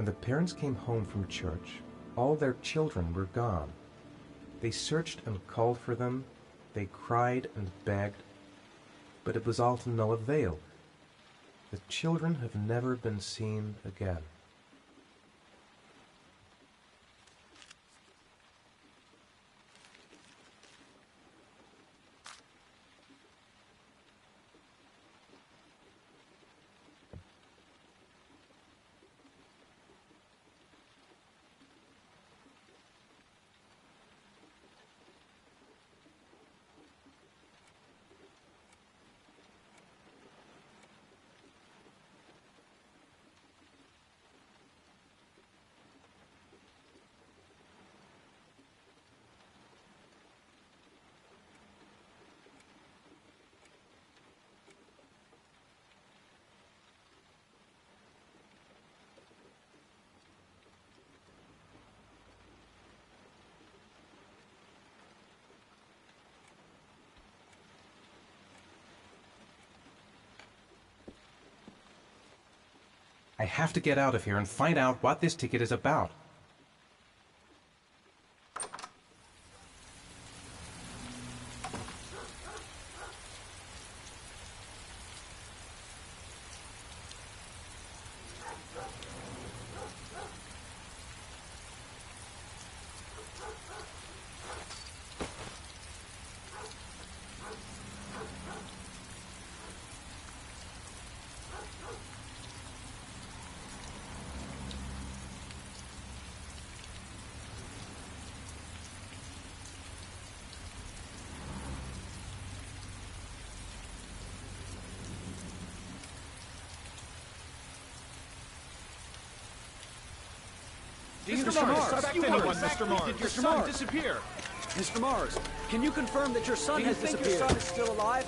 When the parents came home from church, all their children were gone. They searched and called for them, they cried and begged, but it was all to no avail. The children have never been seen again. I have to get out of here and find out what this ticket is about. Mr. Mars, did your son disappear? Mr. Mars, can you confirm that your son has disappeared? Do you think your son is still alive?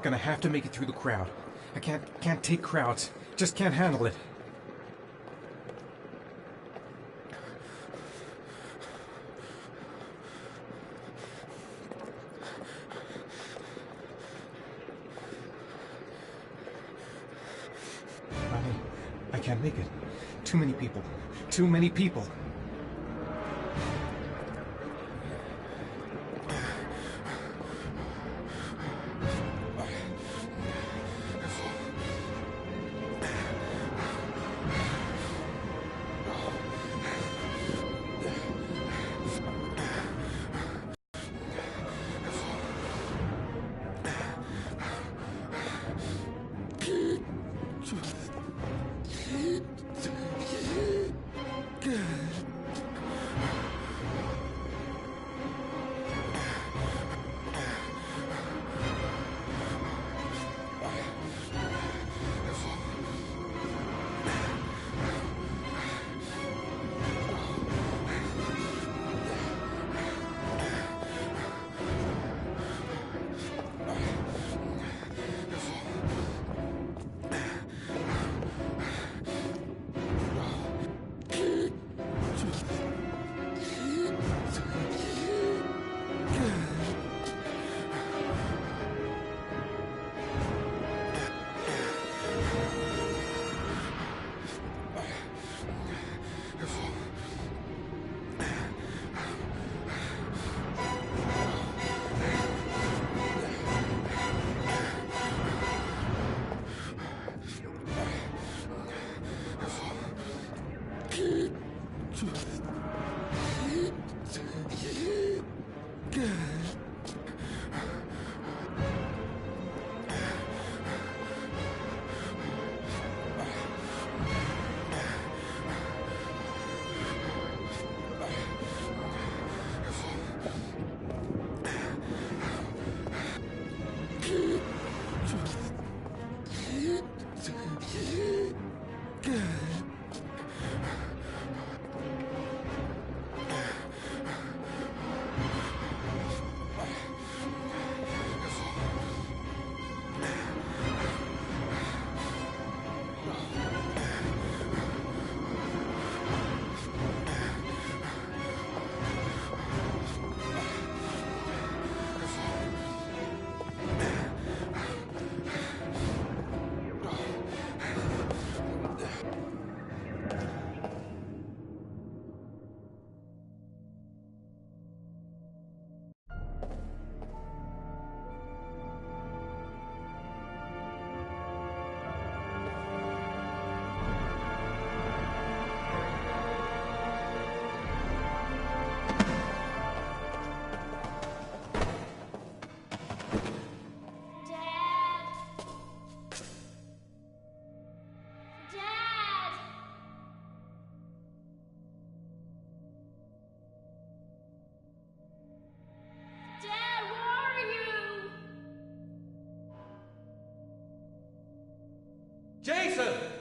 Gonna have to make it through the crowd. I can't take crowds. Just can't handle it. I can't make it. Too many people. Too many people. Good. Jason!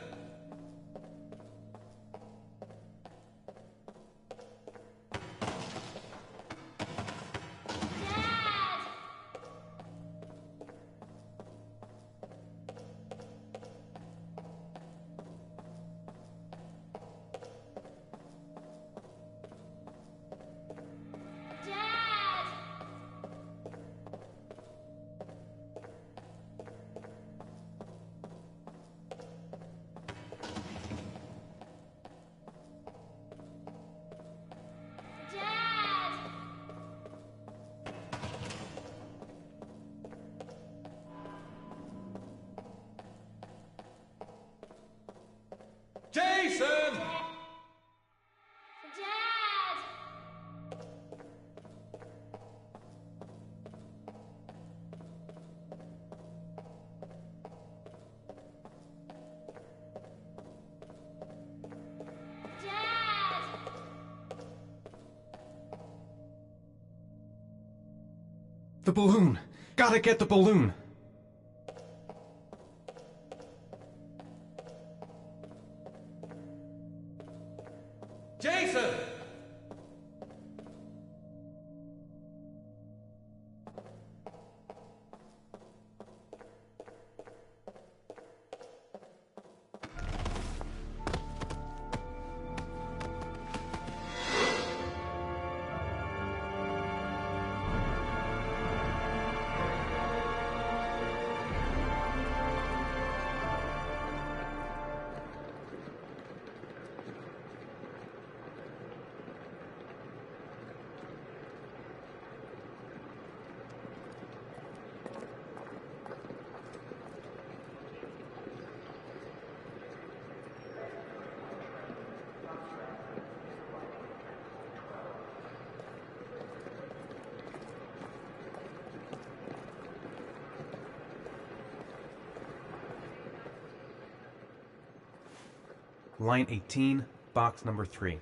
Jason! Dad! Dad! The balloon! Gotta get the balloon! Jason! Line 18, box number 3.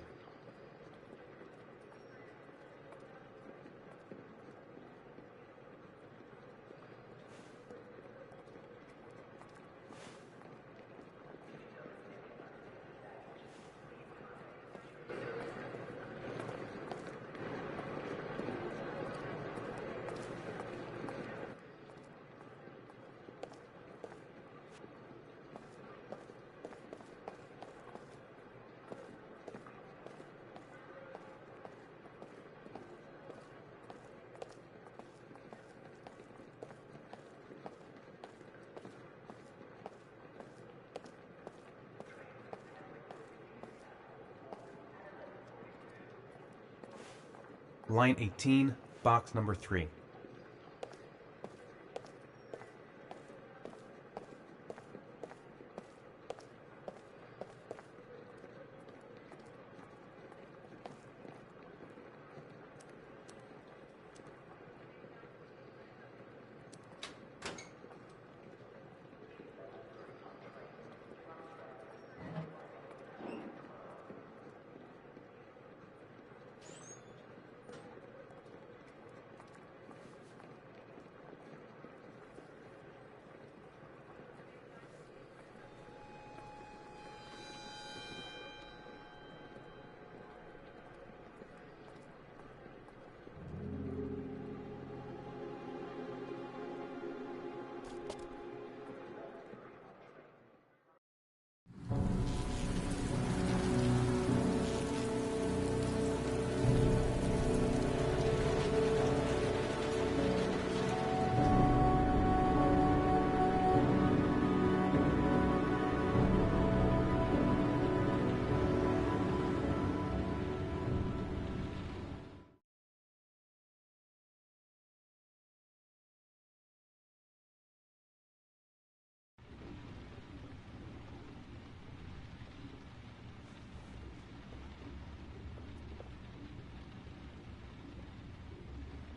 Line 18, box number 3.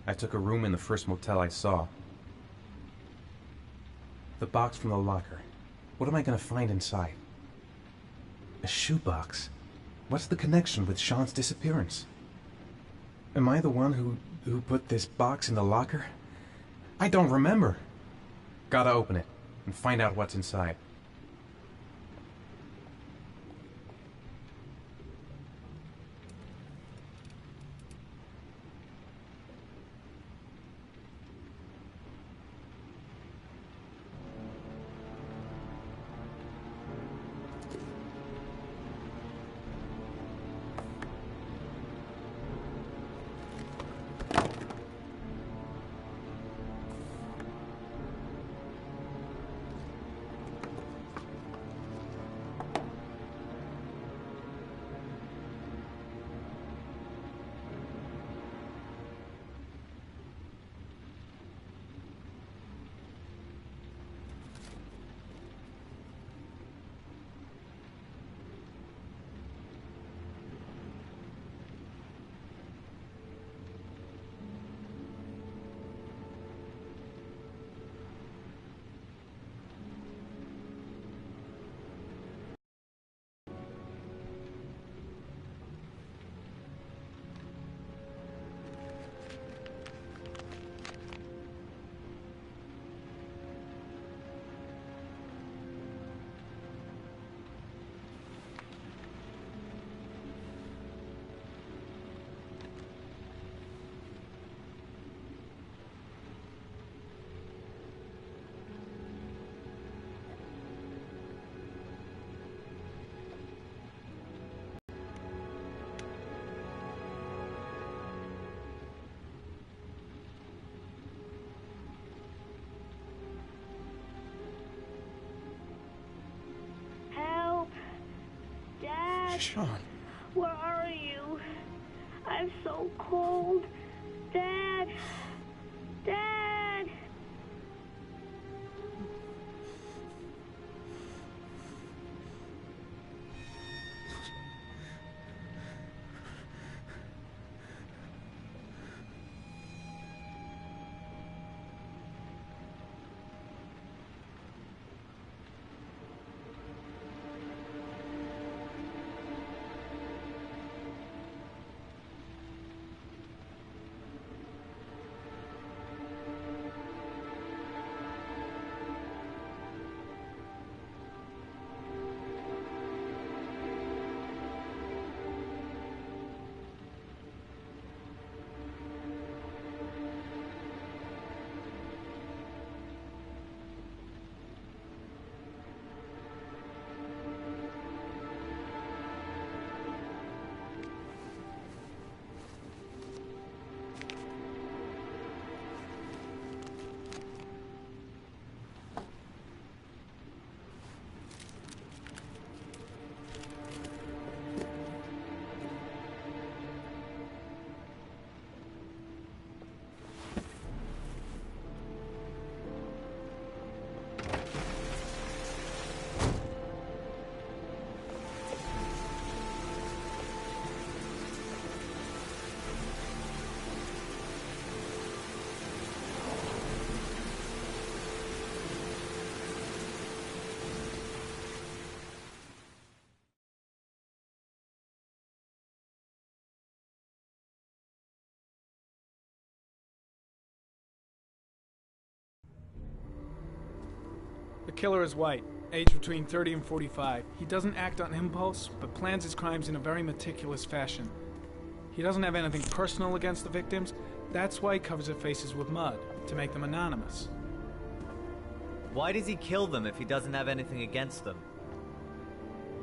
I took a room in the first motel I saw. The box from the locker. What am I gonna find inside? A shoebox? What's the connection with Sean's disappearance? Am I the one who put this box in the locker? I don't remember. Gotta open it and find out what's inside. Help! Dad! Sean. Where are you? I'm so cold. Dad! Dad! The killer is white, aged between 30 and 45. He doesn't act on impulse, but plans his crimes in a very meticulous fashion. He doesn't have anything personal against the victims. That's why he covers their faces with mud, to make them anonymous. Why does he kill them if he doesn't have anything against them?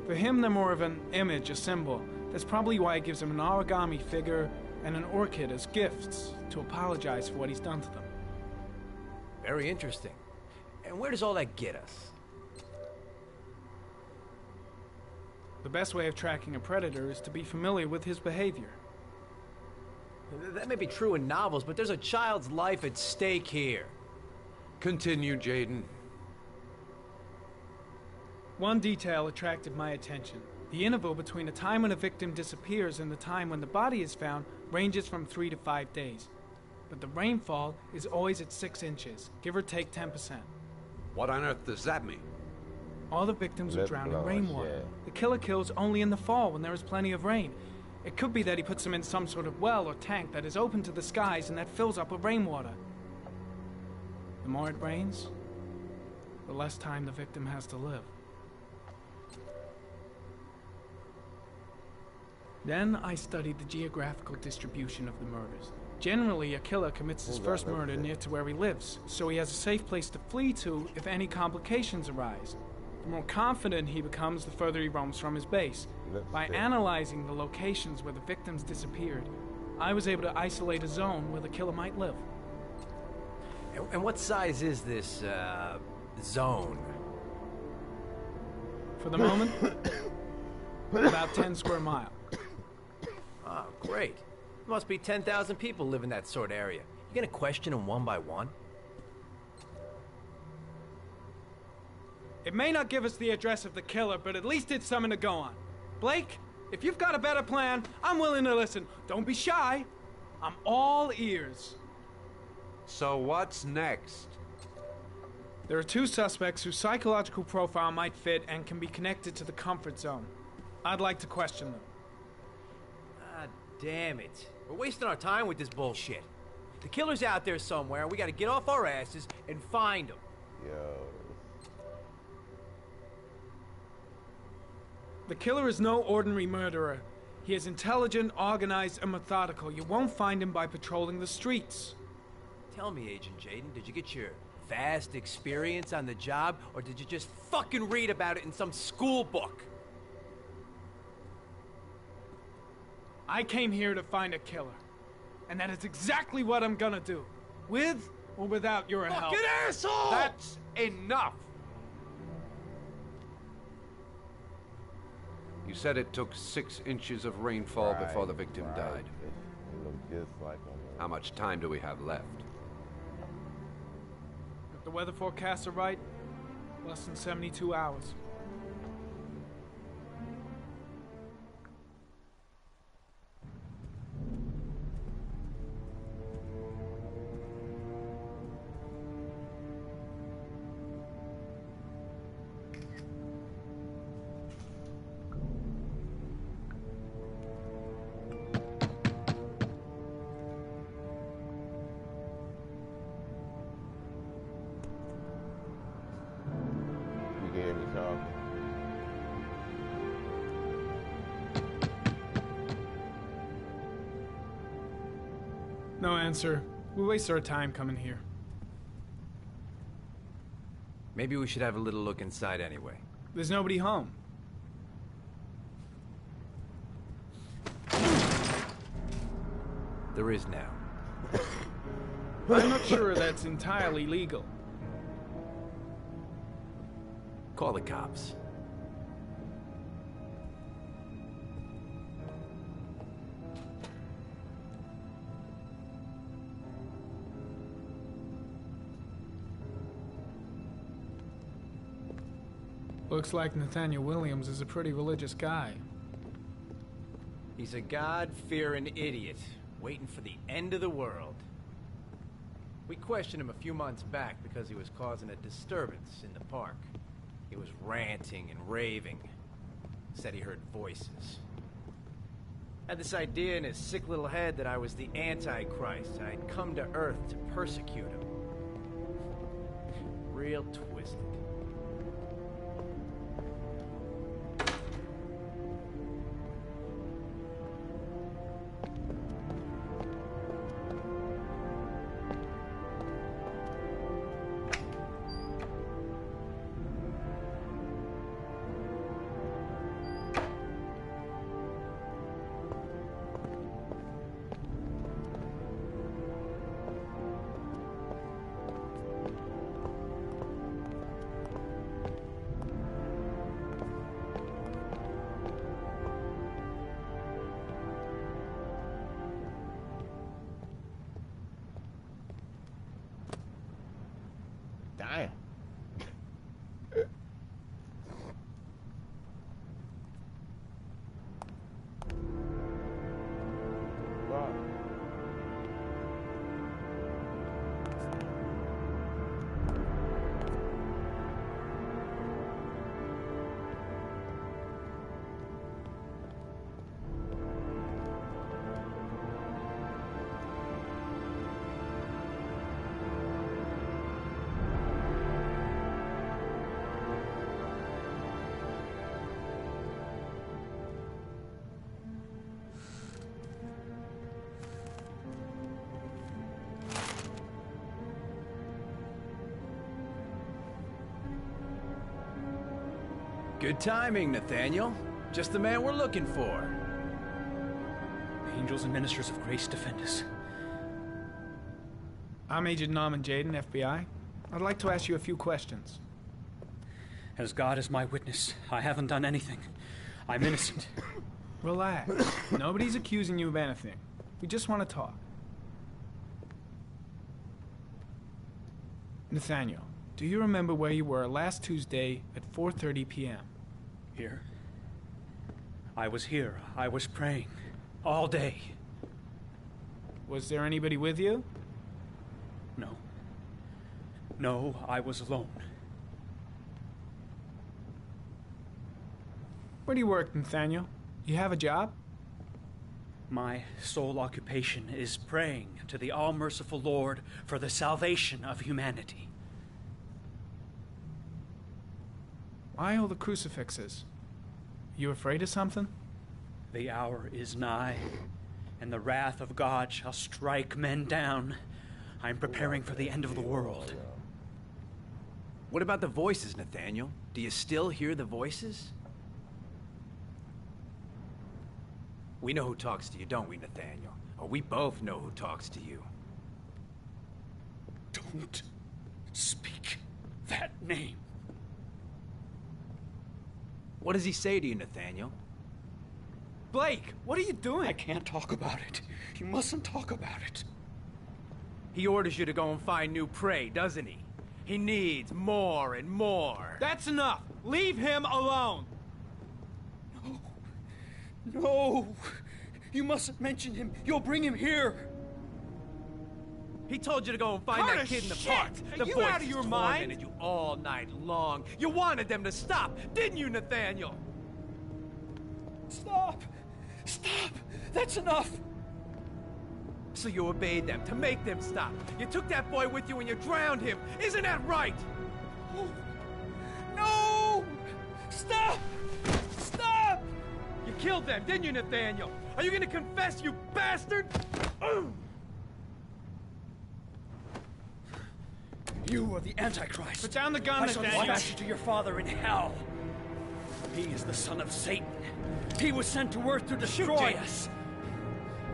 For him, they're more of an image, a symbol. That's probably why he gives them an origami figure and an orchid as gifts to apologize for what he's done to them. Very interesting. And where does all that get us? The best way of tracking a predator is to be familiar with his behavior. That may be true in novels, but there's a child's life at stake here. Continue, Jaden. One detail attracted my attention. The interval between the time when a victim disappears and the time when the body is found ranges from 3 to 5 days. but the rainfall is always at 6 inches, give or take 10%. What on earth does that mean? All the victims were drowned in Lip rainwater. gloss, yeah. The killer kills only in the fall when there is plenty of rain. It could be that he puts them in some sort of well or tank that is open to the skies and that fills up with rainwater. The more it rains, the less time the victim has to live. Then I studied the geographical distribution of the murders. Generally, a killer commits his first murder near to where he lives, so he has a safe place to flee to if any complications arise. The more confident he becomes, the further he roams from his base. By analyzing the locations where the victims disappeared, I was able to isolate a zone where the killer might live. And what size is this, zone? For the moment, about 10 square miles. Oh, great. There must be 10,000 people live in that sort of area. You gonna question them one by one? It may not give us the address of the killer, but at least it's something to go on. Blake, if you've got a better plan, I'm willing to listen. Don't be shy. I'm all ears. So what's next? There are 2 suspects whose psychological profile might fit and can be connected to the comfort zone. I'd like to question them. Ah, damn it. We're wasting our time with this bullshit. The killer's out there somewhere, and we gotta get off our asses and find him. Yo. The killer is no ordinary murderer. He is intelligent, organized, and methodical. You won't find him by patrolling the streets. Tell me, Agent Jaden, did you get your vast experience on the job, or did you just fucking read about it in some school book? I came here to find a killer. And that is exactly what I'm gonna do. With or without your help. Fucking asshole! That's enough! You said it took 6 inches of rainfall before the victim died. It looked just like him. How much time do we have left? If the weather forecasts are right, less than 72 hours. You can hear me talking. No answer. We waste our time coming here. Maybe we should have a little look inside anyway. There's nobody home. There is now. I'm not sure that's entirely legal. Call the cops. Looks like Nathaniel Williams is a pretty religious guy. He's a God-fearing idiot, waiting for the end of the world. We questioned him a few months back because he was causing a disturbance in the park. He was ranting and raving. Said he heard voices. Had this idea in his sick little head that I was the Antichrist and I'd come to Earth to persecute him. Real twisted. Good timing, Nathaniel. Just the man we're looking for. Angels and ministers of grace defend us. I'm Agent Norman Jaden, FBI. I'd like to ask you a few questions. As God is my witness, I haven't done anything. I'm innocent. Relax. Nobody's accusing you of anything. We just want to talk. Nathaniel, do you remember where you were last Tuesday at 4:30 p.m.? Here? I was here. I was praying. All day. Was there anybody with you? No. No, I was alone. Where do you work, Nathaniel? You have a job? My sole occupation is praying to the all-merciful Lord for the salvation of humanity. Why all the crucifixes? You afraid of something? The hour is nigh, and the wrath of God shall strike men down. I'm preparing for the end of the world. What about the voices, Nathaniel? Do you still hear the voices? We know who talks to you, don't we, Nathaniel? Or we both know who talks to you. Don't speak that name. What does he say to you, Nathaniel? Blake, what are you doing? I can't talk about it. You mustn't talk about it. He orders you to go and find new prey, doesn't he? He needs more and more. That's enough! Leave him alone! No! You mustn't mention him. You'll bring him here. He told you to go and find that kid in the park. Are you out of your mind? Tormented you all night long. You wanted them to stop, didn't you, Nathaniel? Stop! Stop! That's enough! So you obeyed them to make them stop. You took that boy with you and you drowned him. Isn't that right? Oh. No! Stop! Stop! You killed them, didn't you, Nathaniel? Are you gonna confess, you bastard? You are the Antichrist. Put down the gun, I shall Nathaniel. dispatch you to your father in hell. He is the son of Satan. He was sent to earth to destroy us.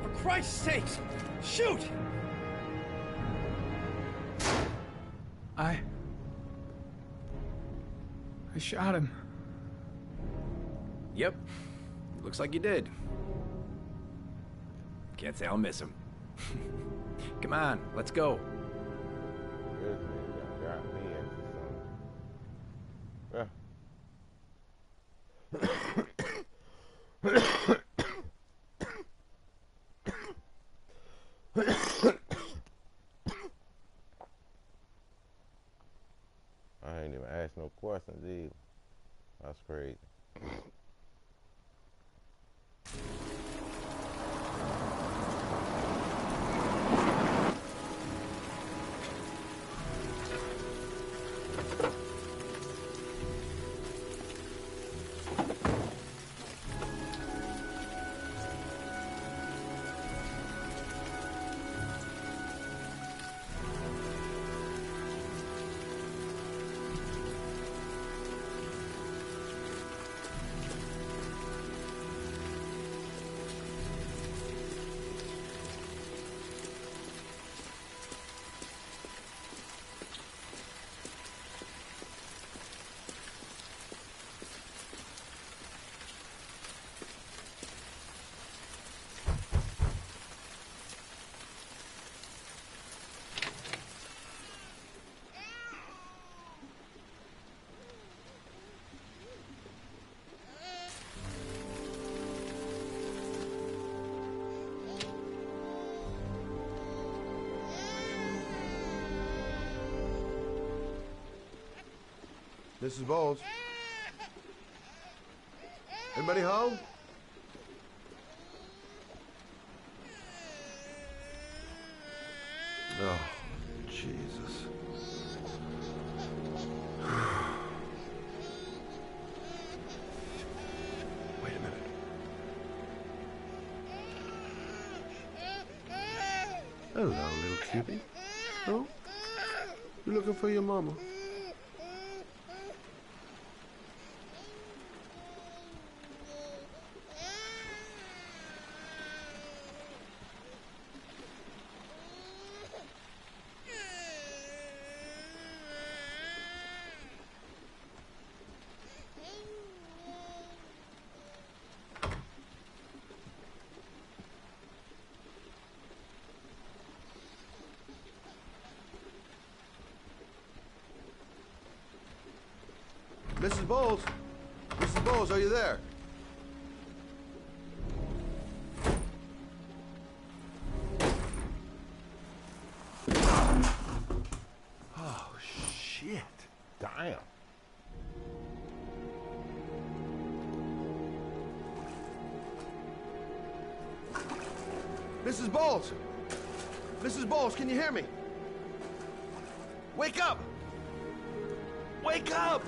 For Christ's sake, shoot! I shot him. Yep. Looks like you did. Can't say I'll miss him. Come on, let's go. This nigga got me into something. I ain't even asked no questions either. That's crazy. This is Bowles. Anybody home? Oh, Jesus. Wait a minute. Hello, little cutie. Oh? You looking for your mama? Mrs. Bowles? Mrs. Bowles, are you there? Oh, shit. Damn. Mrs. Bowles! Mrs. Bowles, can you hear me? Wake up! Wake up!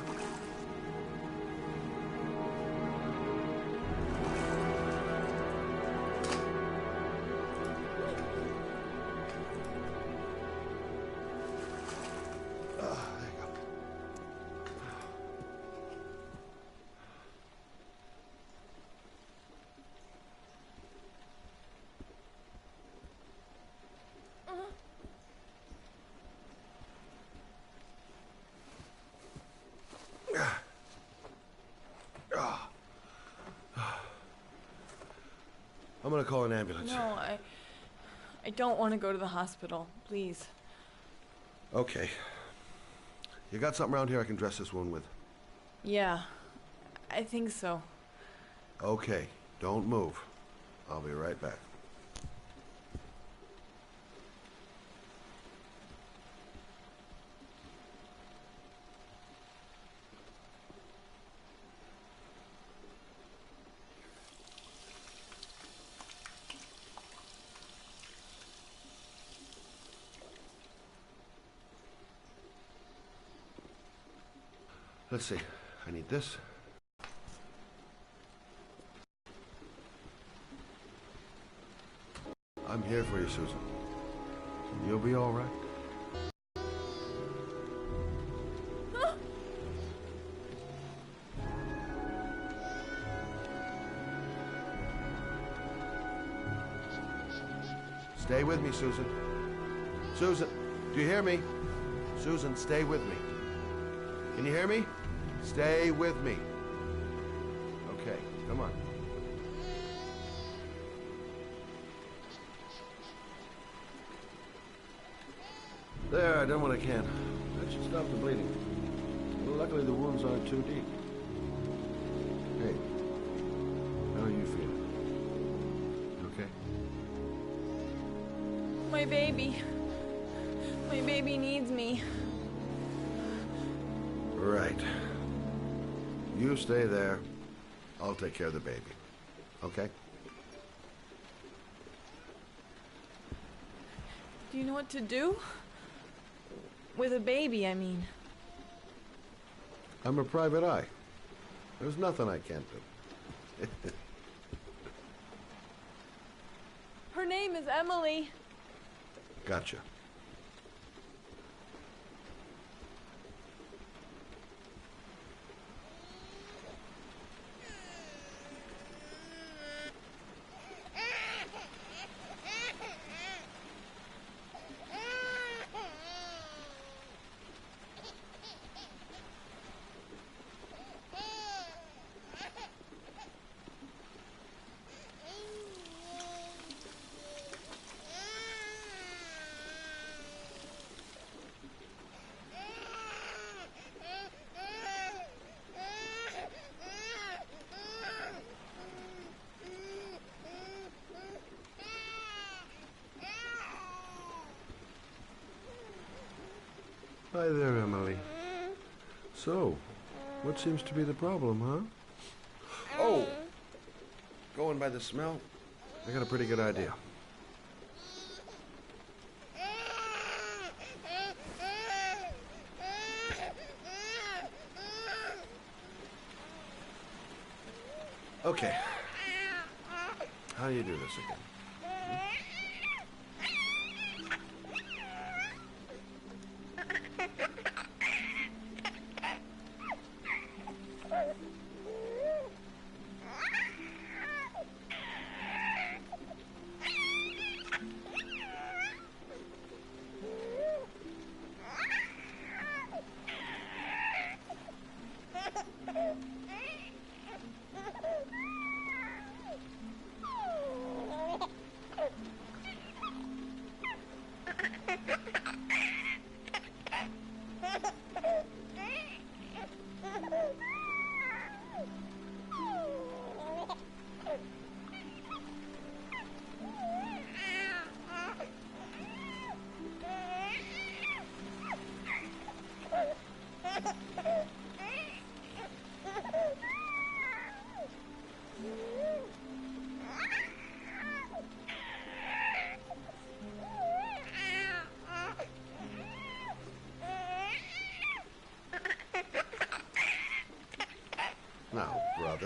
There you go. I'm gonna call an ambulance. No, I don't want to go to the hospital. Please. Okay. You got something around here I can dress this wound with? Yeah, I think so. Okay, don't move. I'll be right back. Let's see. I need this. I'm here for you, Susan. You'll be all right. Stay with me, Susan. Susan, do you hear me? Susan, stay with me. Can you hear me? Stay with me. Okay, come on. There, I done what I can. That should stop the bleeding. Well, luckily the wounds aren't too deep. Hey, how are you feeling? You okay? My baby. My baby needs me. Right. You stay there. I'll take care of the baby. Okay? Do you know what to do? With a baby, I mean. I'm a private eye. There's nothing I can't do. Her name is Emily. Gotcha. Hi there, Emily. So, what seems to be the problem, huh? Oh! Going by the smell, I got a pretty good idea. Okay. How do you do this again?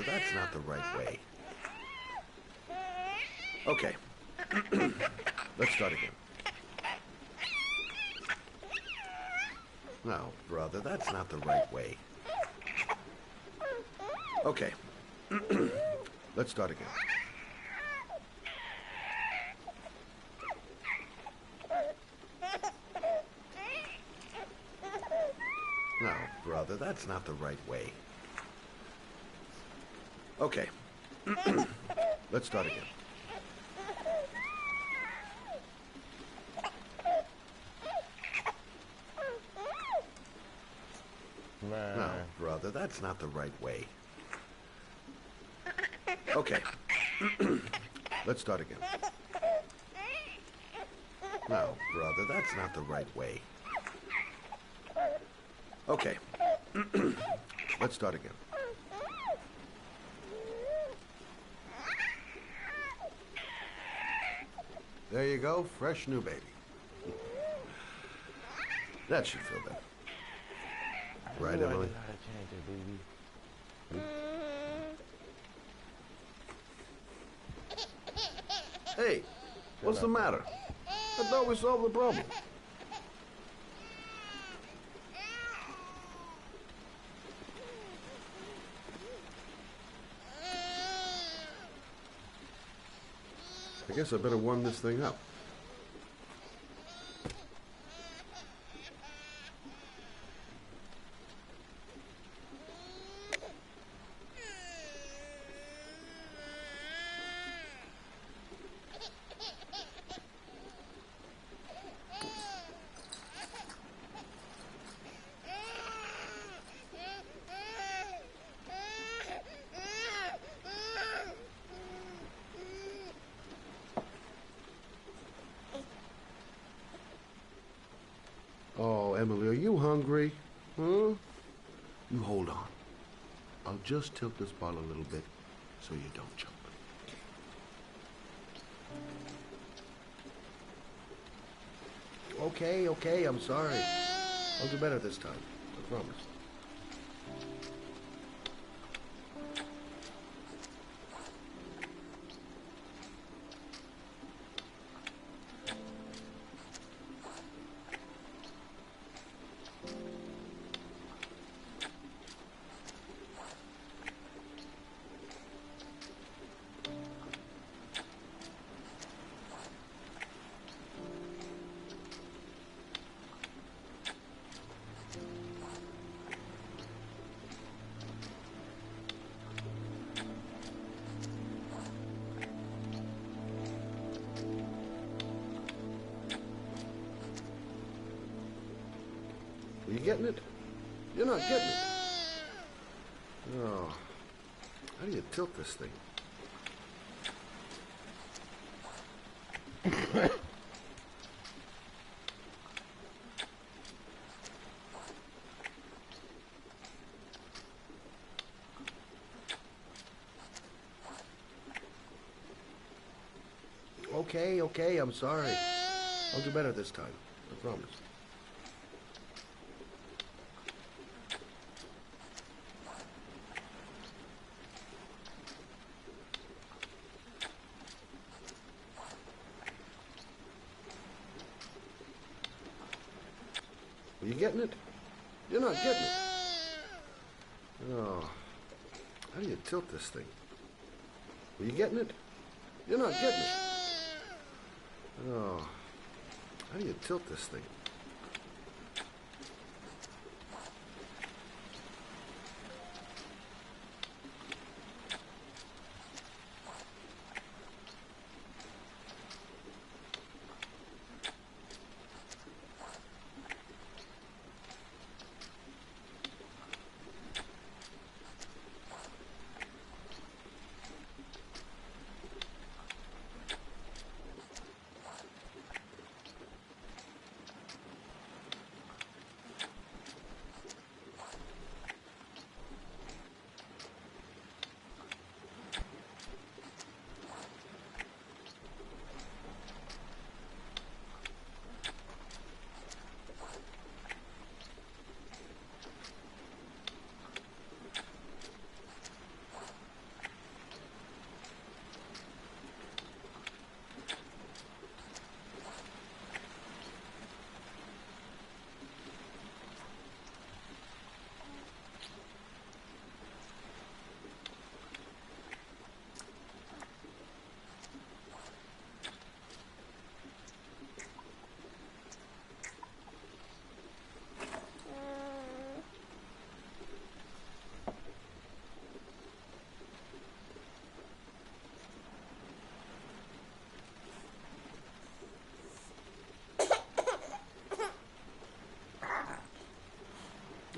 that's not the right way. Okay. Let's start again. No, brother, that's not the right way. Okay. Let's start again. No, brother, that's not the right way. Okay. Let's start again. Man. No, brother, that's not the right way. Okay. Let's start again. No, brother, that's not the right way. Okay. Let's start again. There you go, fresh new baby. That should feel better. Right, Emily? Hey, what's the matter? I thought we solved the problem. I guess I better warm this thing up. Oh, Emily, are you hungry? Huh? You hold on. I'll just tilt this bottle a little bit so you don't choke. Okay, I'm sorry. I'll do better this time. I promise. Are you getting it? You're not getting it. Oh, how do you tilt this thing? Okay, I'm sorry. I'll do better this time. I promise. Are you getting it? You're not getting it. Oh, how do you tilt this thing? Are you getting it? You're not getting it. Oh, how do you tilt this thing?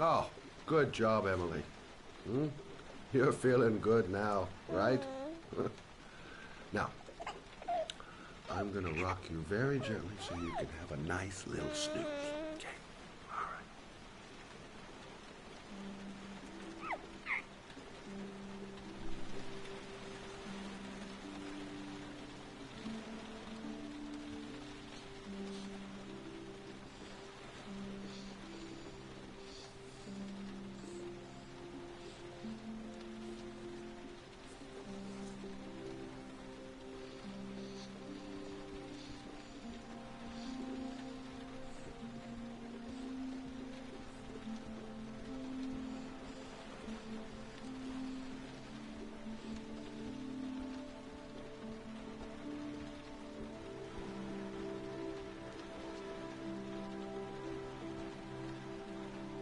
Oh, good job, Emily. You're feeling good now, right? Now, I'm gonna rock you very gently so you can have a nice little snooze. Okay? All right.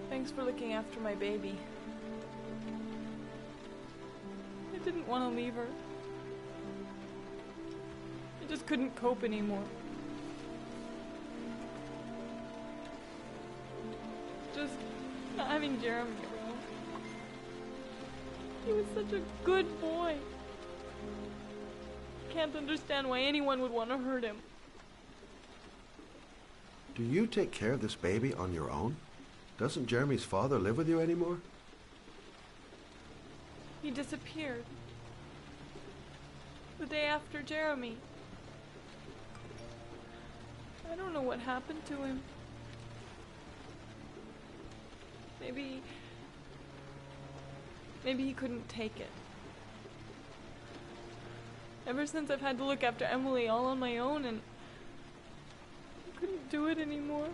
Thanks for looking after my baby. I didn't want to leave her. I just couldn't cope anymore. Just not having Jeremy around. He was such a good boy. I can't understand why anyone would want to hurt him. Do you take care of this baby on your own? Doesn't Jeremy's father live with you anymore? He disappeared. The day after Jeremy. I don't know what happened to him. Maybe he couldn't take it. Ever since I've had to look after Emily all on my own, and I couldn't do it anymore.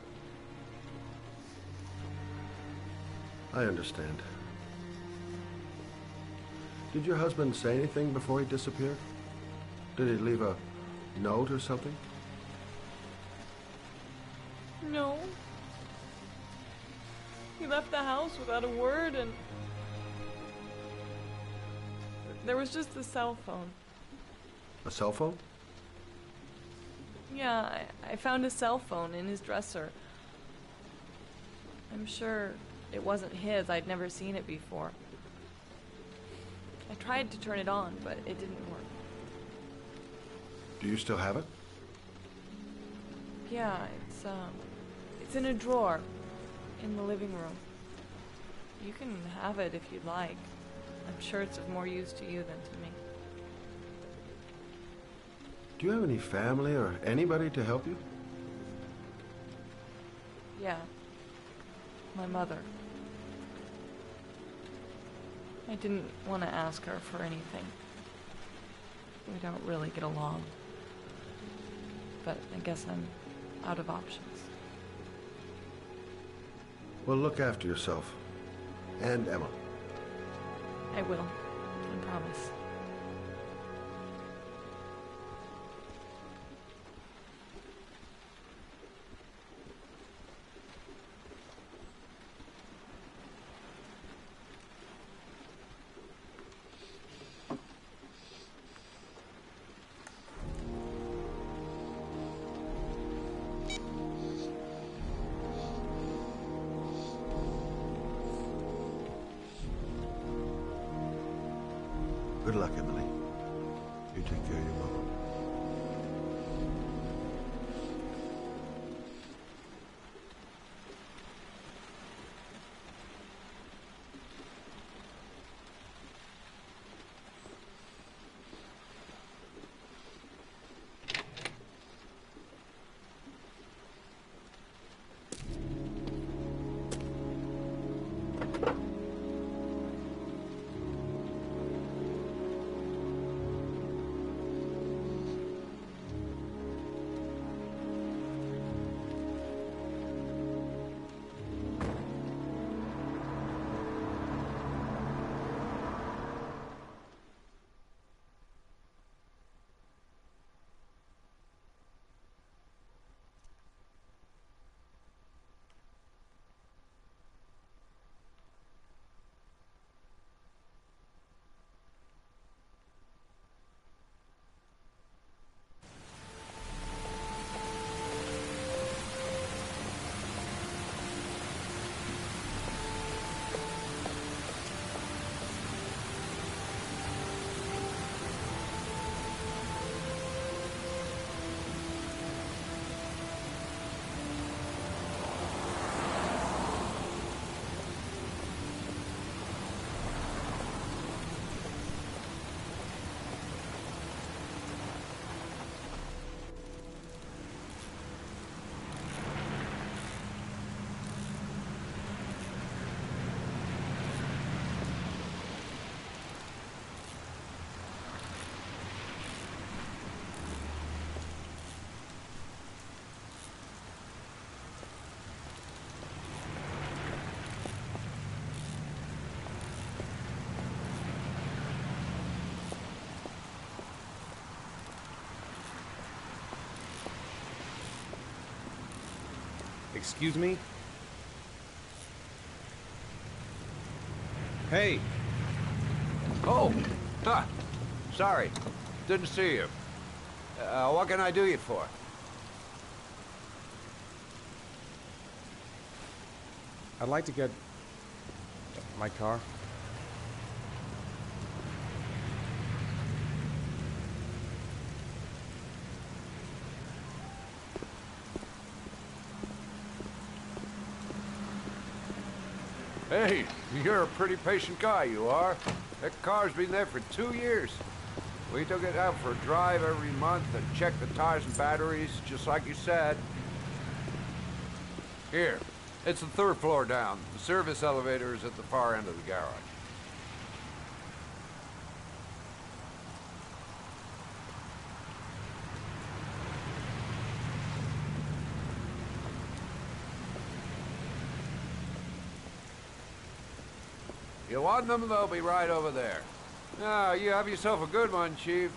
I understand. Did your husband say anything before he disappeared? Did he leave a note or something? No. He left the house without a word, and there was just a cell phone. A cell phone? Yeah, I found a cell phone in his dresser. I'm sure it wasn't his. I'd never seen it before. I tried to turn it on, but it didn't work. Do you still have it? Yeah, it's in a drawer in the living room. You can have it if you'd like. I'm sure it's of more use to you than to me. Do you have any family or anybody to help you? Yeah. My mother. I didn't want to ask her for anything. We don't really get along. But I guess I'm out of options. Well, look after yourself. And Emma. I will. I promise. Good luck, Emily. You take care of your mother. Excuse me? Hey! Oh! Huh. Sorry. Didn't see you. What can I do you for? I'd like to get my car. Hey, you're a pretty patient guy, you are. That car's been there for 2 years. We took it out for a drive every month and checked the tires and batteries, just like you said. Here, it's the 3rd floor down. The service elevator is at the far end of the garage. You want them, they'll be right over there. Now, you have yourself a good one, Chief.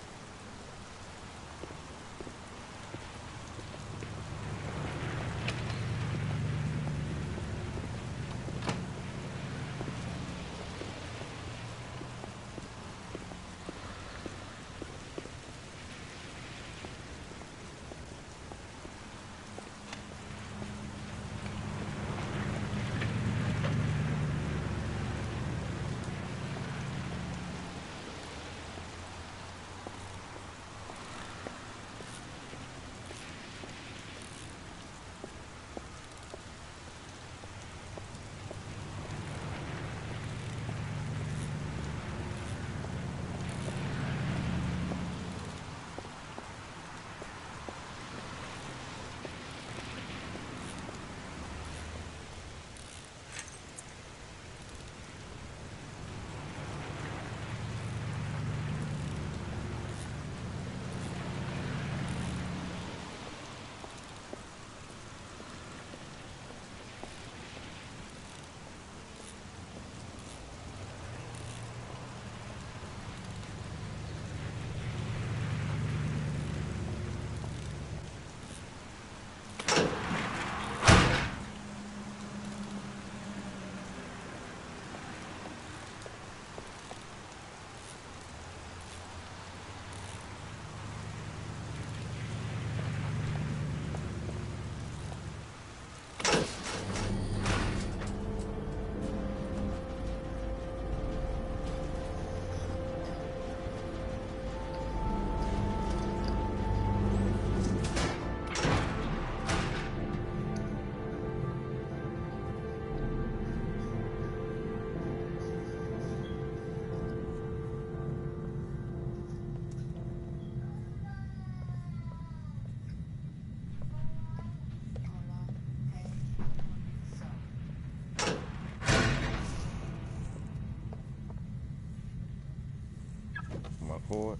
My cord?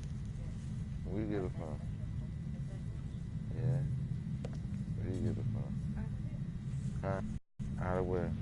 Where you get it from? Yeah. Where you get it from? Huh? Out of where?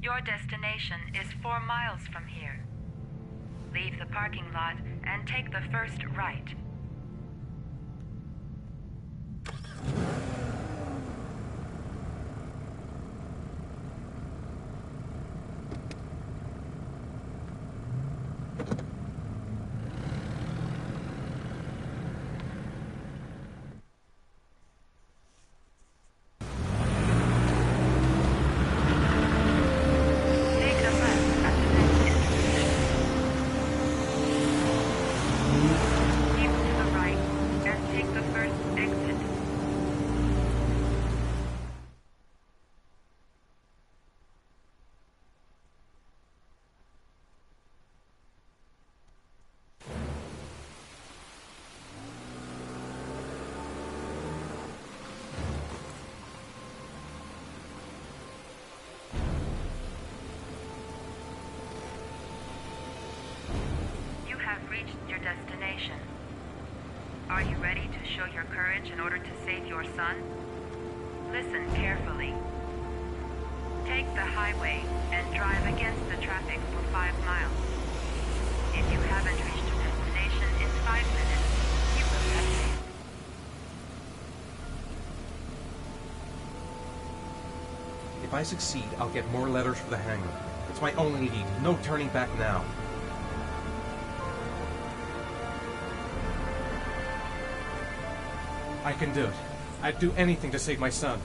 Your destination is 4 miles from here. Leave the parking lot and take the first right. Reached your destination. Are you ready to show your courage in order to save your son? Listen carefully. Take the highway and drive against the traffic for 5 miles. If you haven't reached your destination in 5 minutes, you will have failed. If I succeed, I'll get more letters for the hangar. It's my only need. No turning back now. I can do it. I'd do anything to save my son.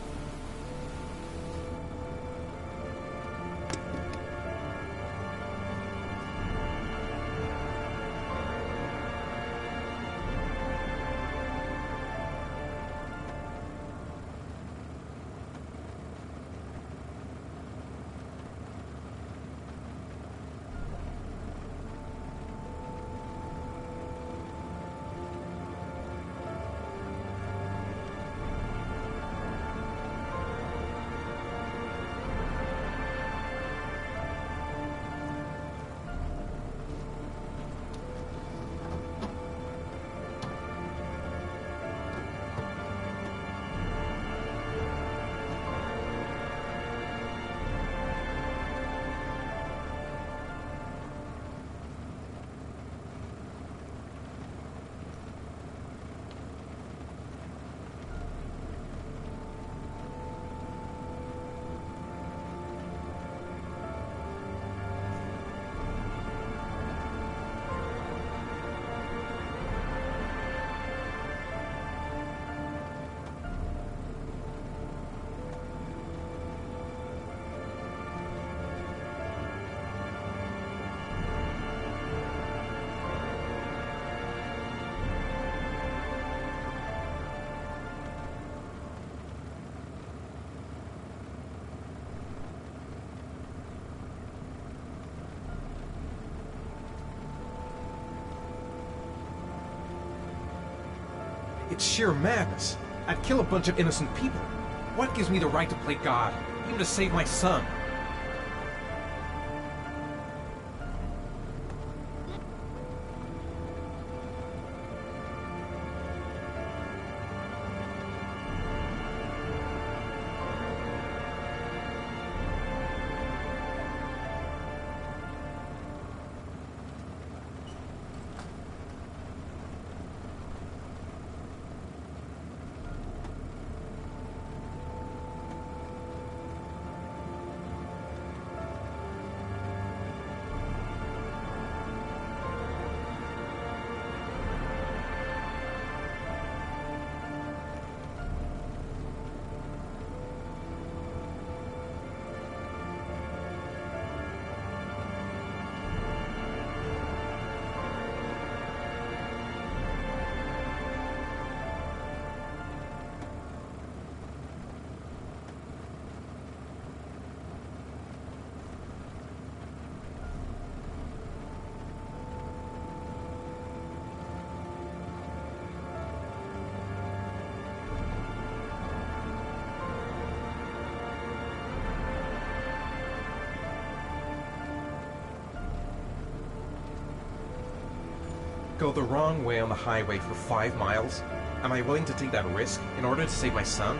It's sheer madness. I'd kill a bunch of innocent people. What gives me the right to play God, even to save my son? Go the wrong way on the highway for 5 miles? Am I willing to take that risk in order to save my son?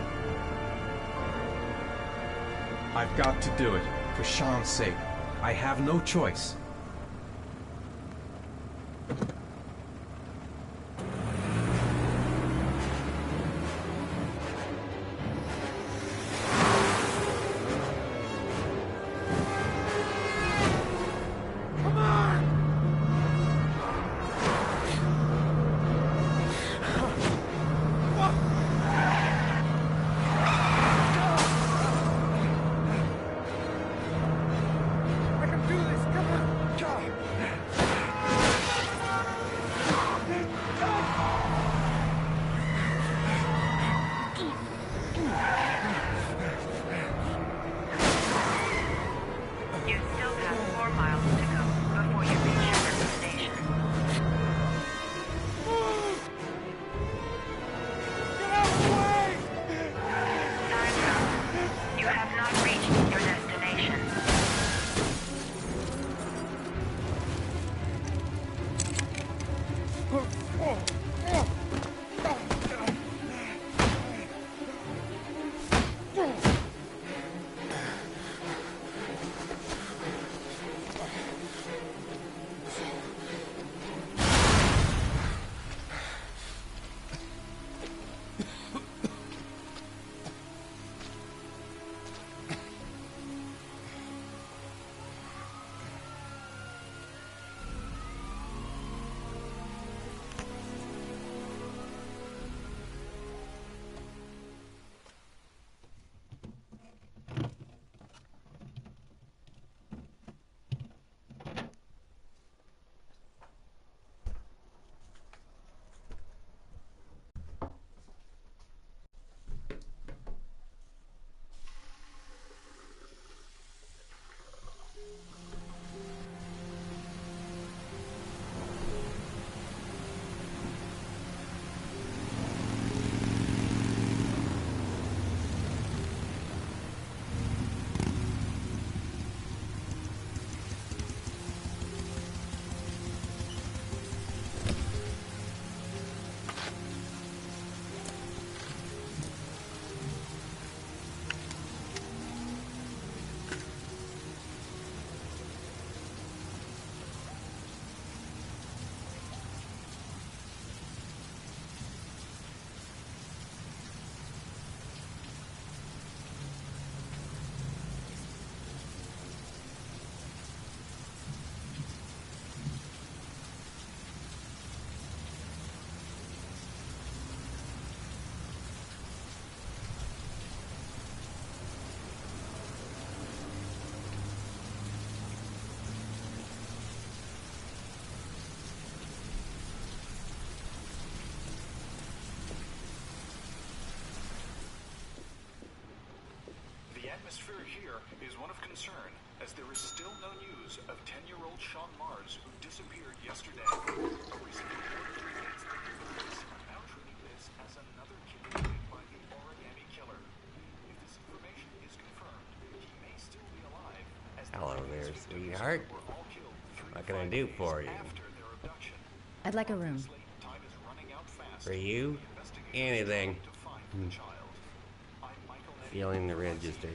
I've got to do it. For Sean's sake, I have no choice. The atmosphere here is one of concern, as there is still no news of 10-year-old Sean Mars, who disappeared yesterday. A recent report indicates that the police are now treating this as another killing by the origami killer. If this information is confirmed, he may still be alive, as Hello there, sweetheart. What can I do for you? I'd like a room. For you? Anything. Feeling the register.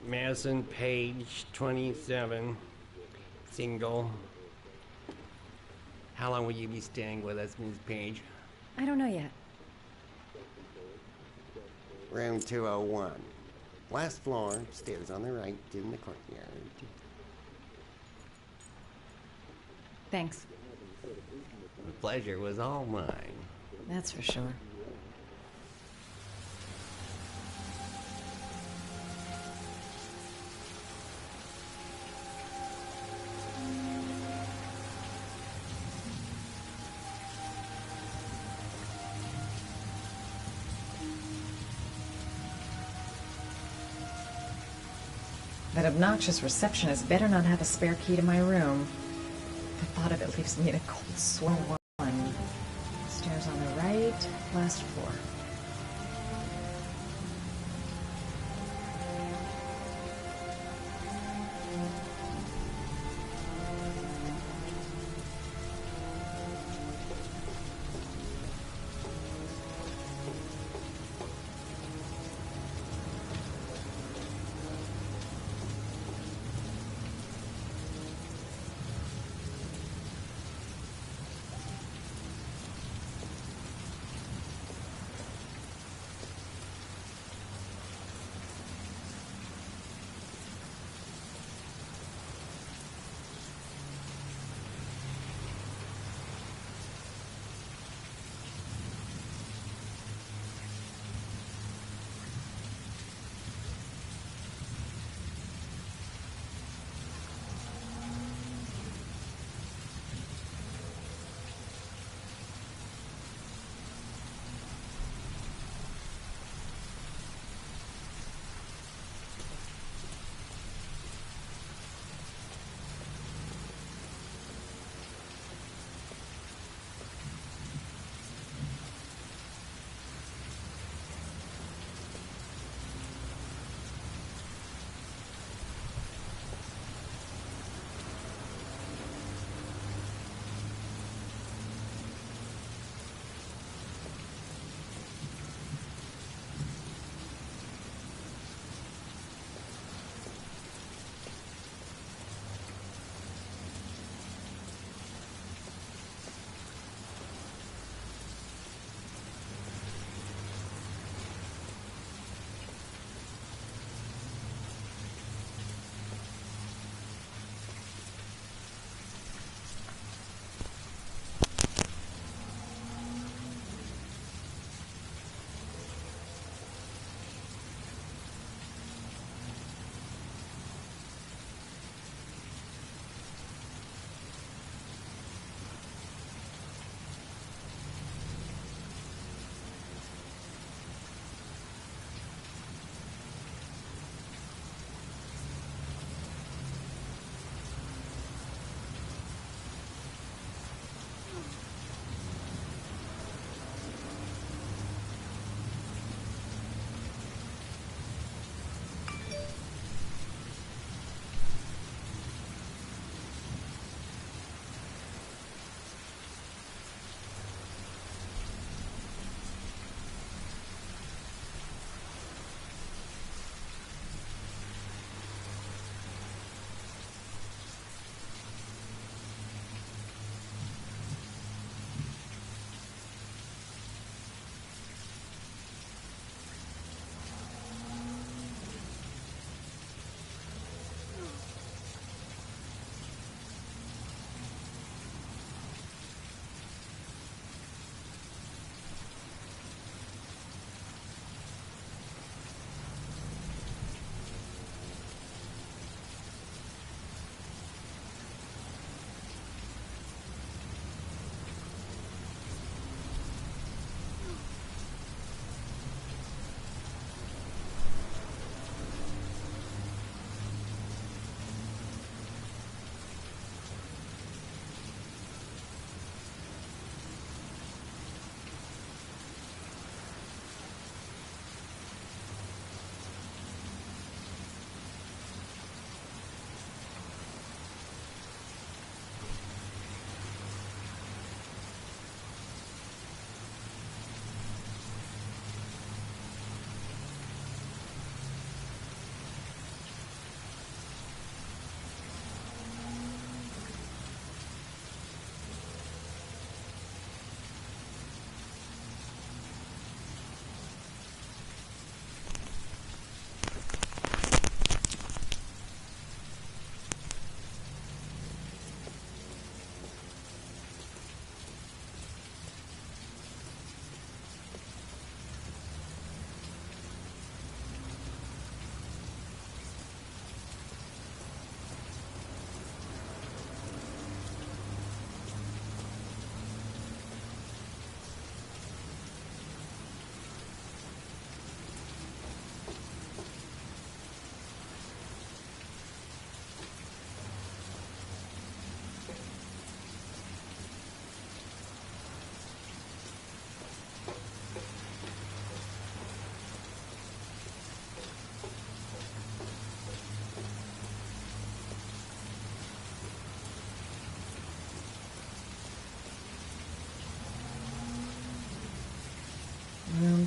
Madison, page 27, single. How long will you be staying with us, Ms. Page? I don't know yet. Room 201. Last floor, stairs on the right, in the courtyard. Thanks. The pleasure was all mine. That's for sure. That obnoxious receptionist better not have a spare key to my room. The thought of it leaves me in a cold sweat. Stairs on the right, last floor.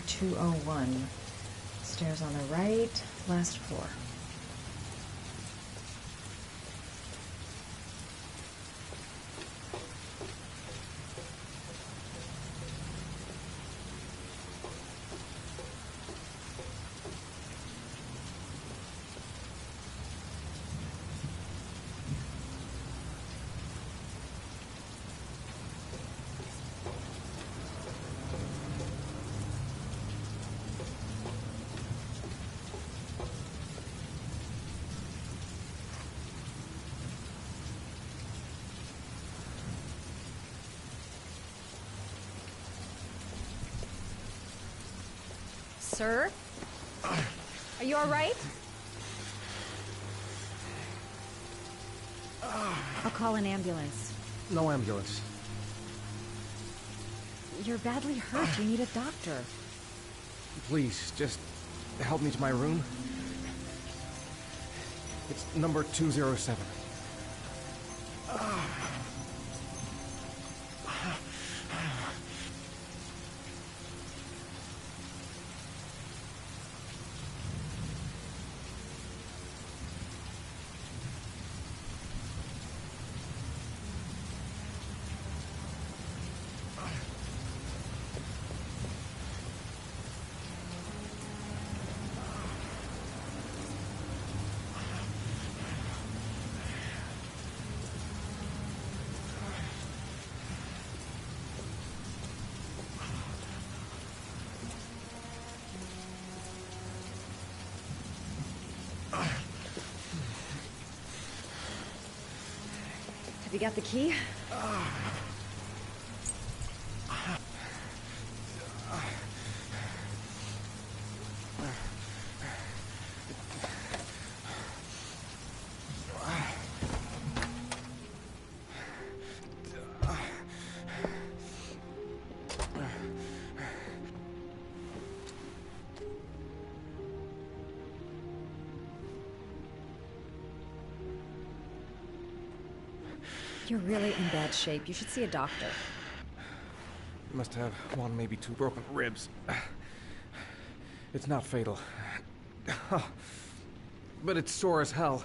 201. Stairs on the right, last floor. Sir? Are you all right? I'll call an ambulance. No ambulance. You're badly hurt. You need a doctor. Please, just help me to my room. It's number 207. Have you got the key? You're really in bad shape. You should see a doctor. You must have one, maybe two broken ribs. It's not fatal. But it's sore as hell.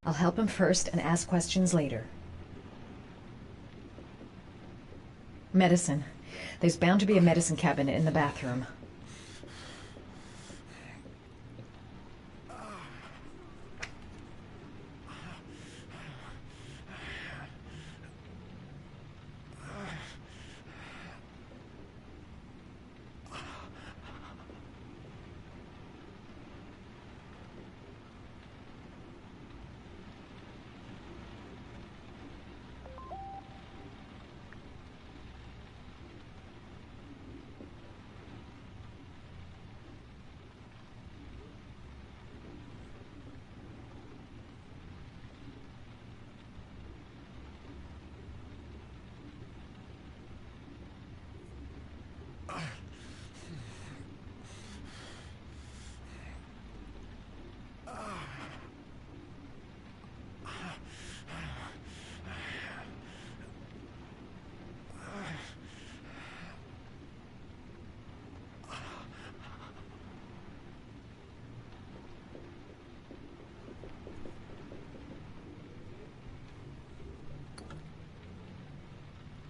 I'll help him first and ask questions later. Medicine. There's bound to be a medicine cabinet in the bathroom.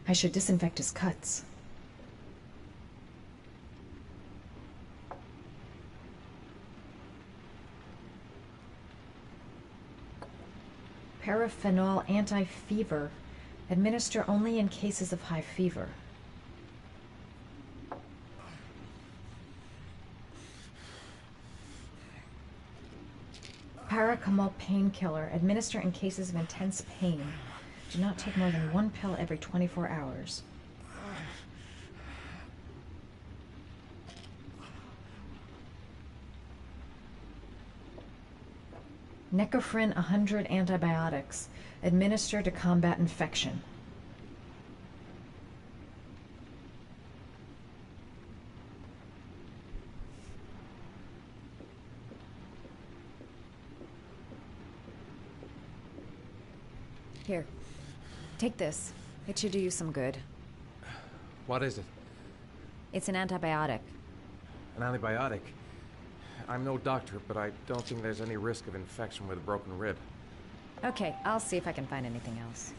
I should disinfect his cuts. Paraphenol anti-fever. Administer only in cases of high fever. Paracetamol painkiller. Administer in cases of intense pain. Do not take more than 1 pill every 24 hours. Necophren 100 antibiotics. Administer to combat infection. Here. Take this. It should do you some good. What is it? It's an antibiotic. An antibiotic? I'm no doctor, but I don't think there's any risk of infection with a broken rib. Okay, I'll see if I can find anything else.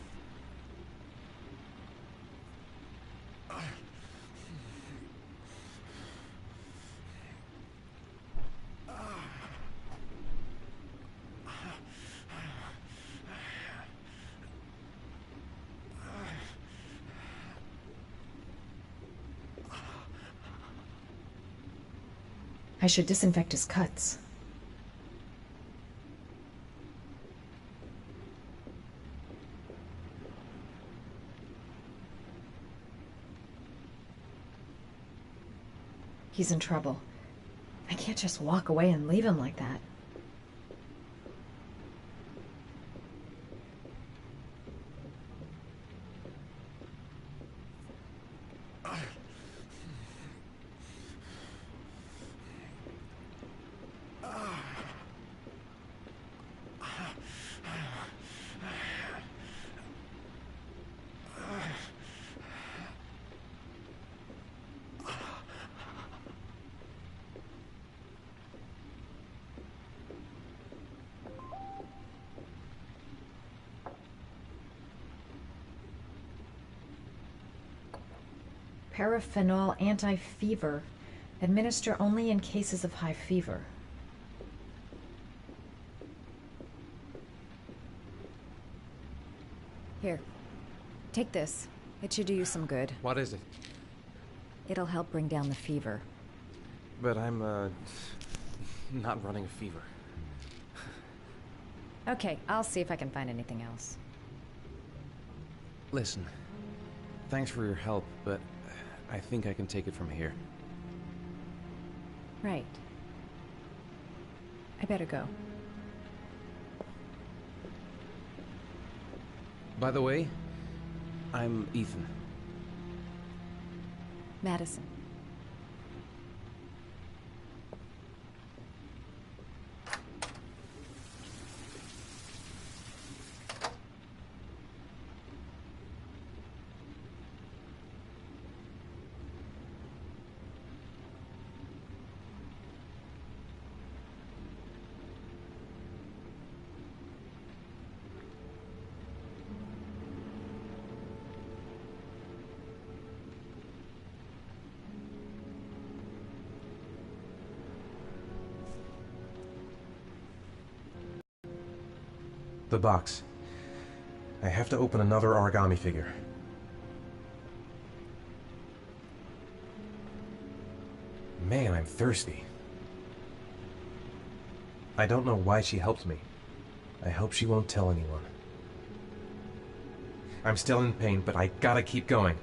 I should disinfect his cuts. He's in trouble. I can't just walk away and leave him like that. Paraphenol anti-fever. Administer only in cases of high fever. Here. Take this. It should do you some good. What is it? It'll help bring down the fever. But I'm, not running a fever. Okay, I'll see if I can find anything else. Listen, thanks for your help, but I think I can take it from here. Right. I better go. By the way, I'm Ethan. Madison. The box. I have to open another origami figure. Man, I'm thirsty. I don't know why she helped me. I hope she won't tell anyone. I'm still in pain, but I gotta keep going.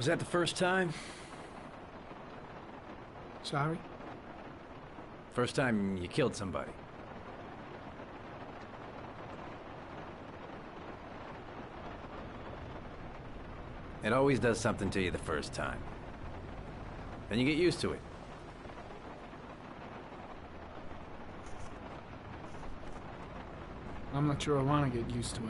Was that the first time? Sorry? First time you killed somebody. It always does something to you the first time. Then you get used to it. I'm not sure I want to get used to it.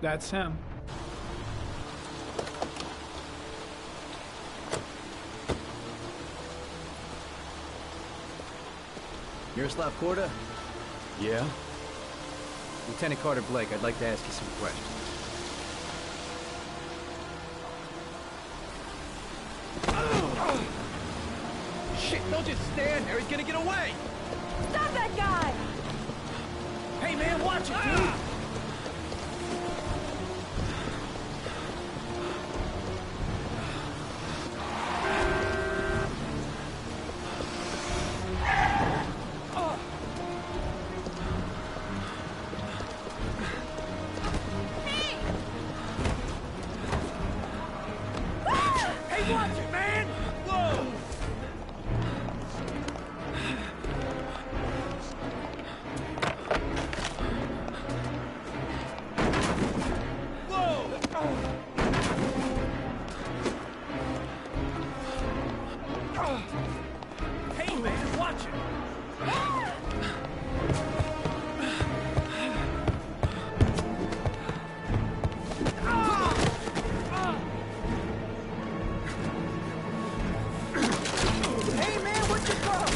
That's him. Miroslav Korda? Yeah? Lieutenant Carter Blake, I'd like to ask you some questions. Shit, don't just stand there. He's gonna get away. Stop that guy! Hey, man, watch it, dude. Hey, watch it, man. Whoa. Hey, man, watch it! Hey, man, what you got?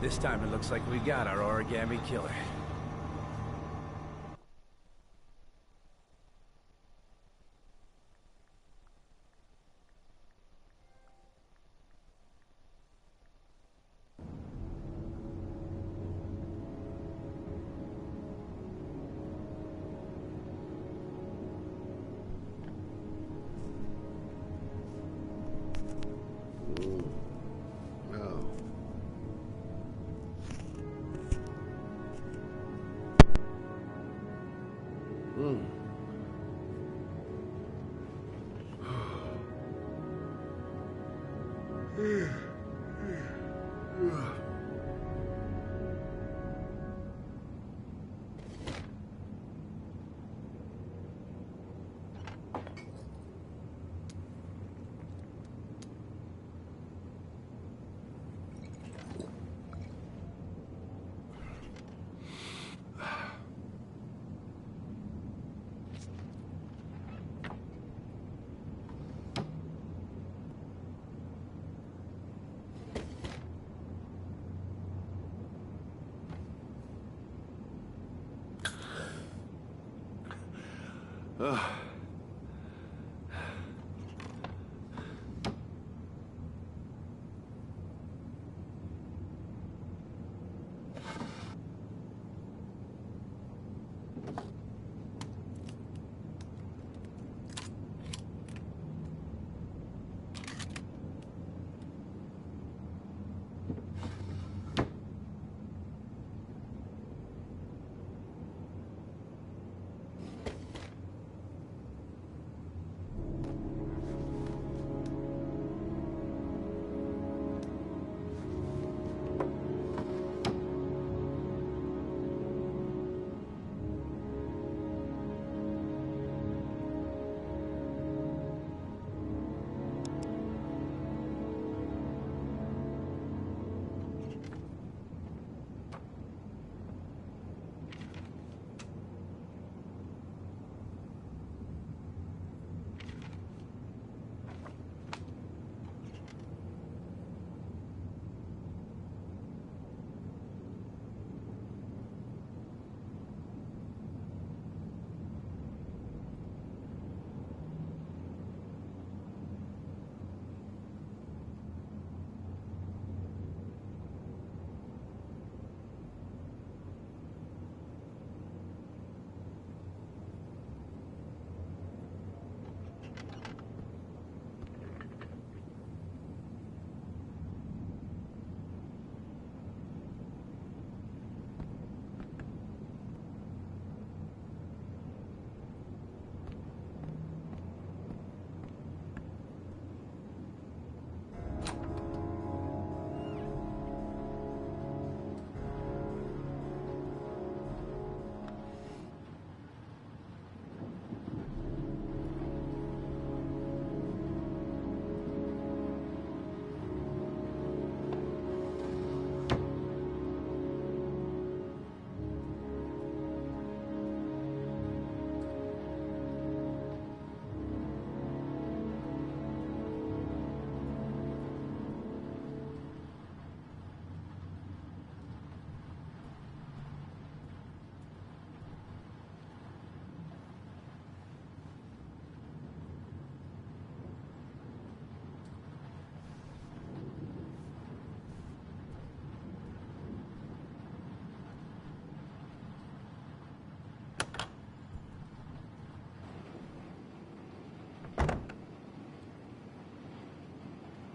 This time it looks like we got our origami killer. No.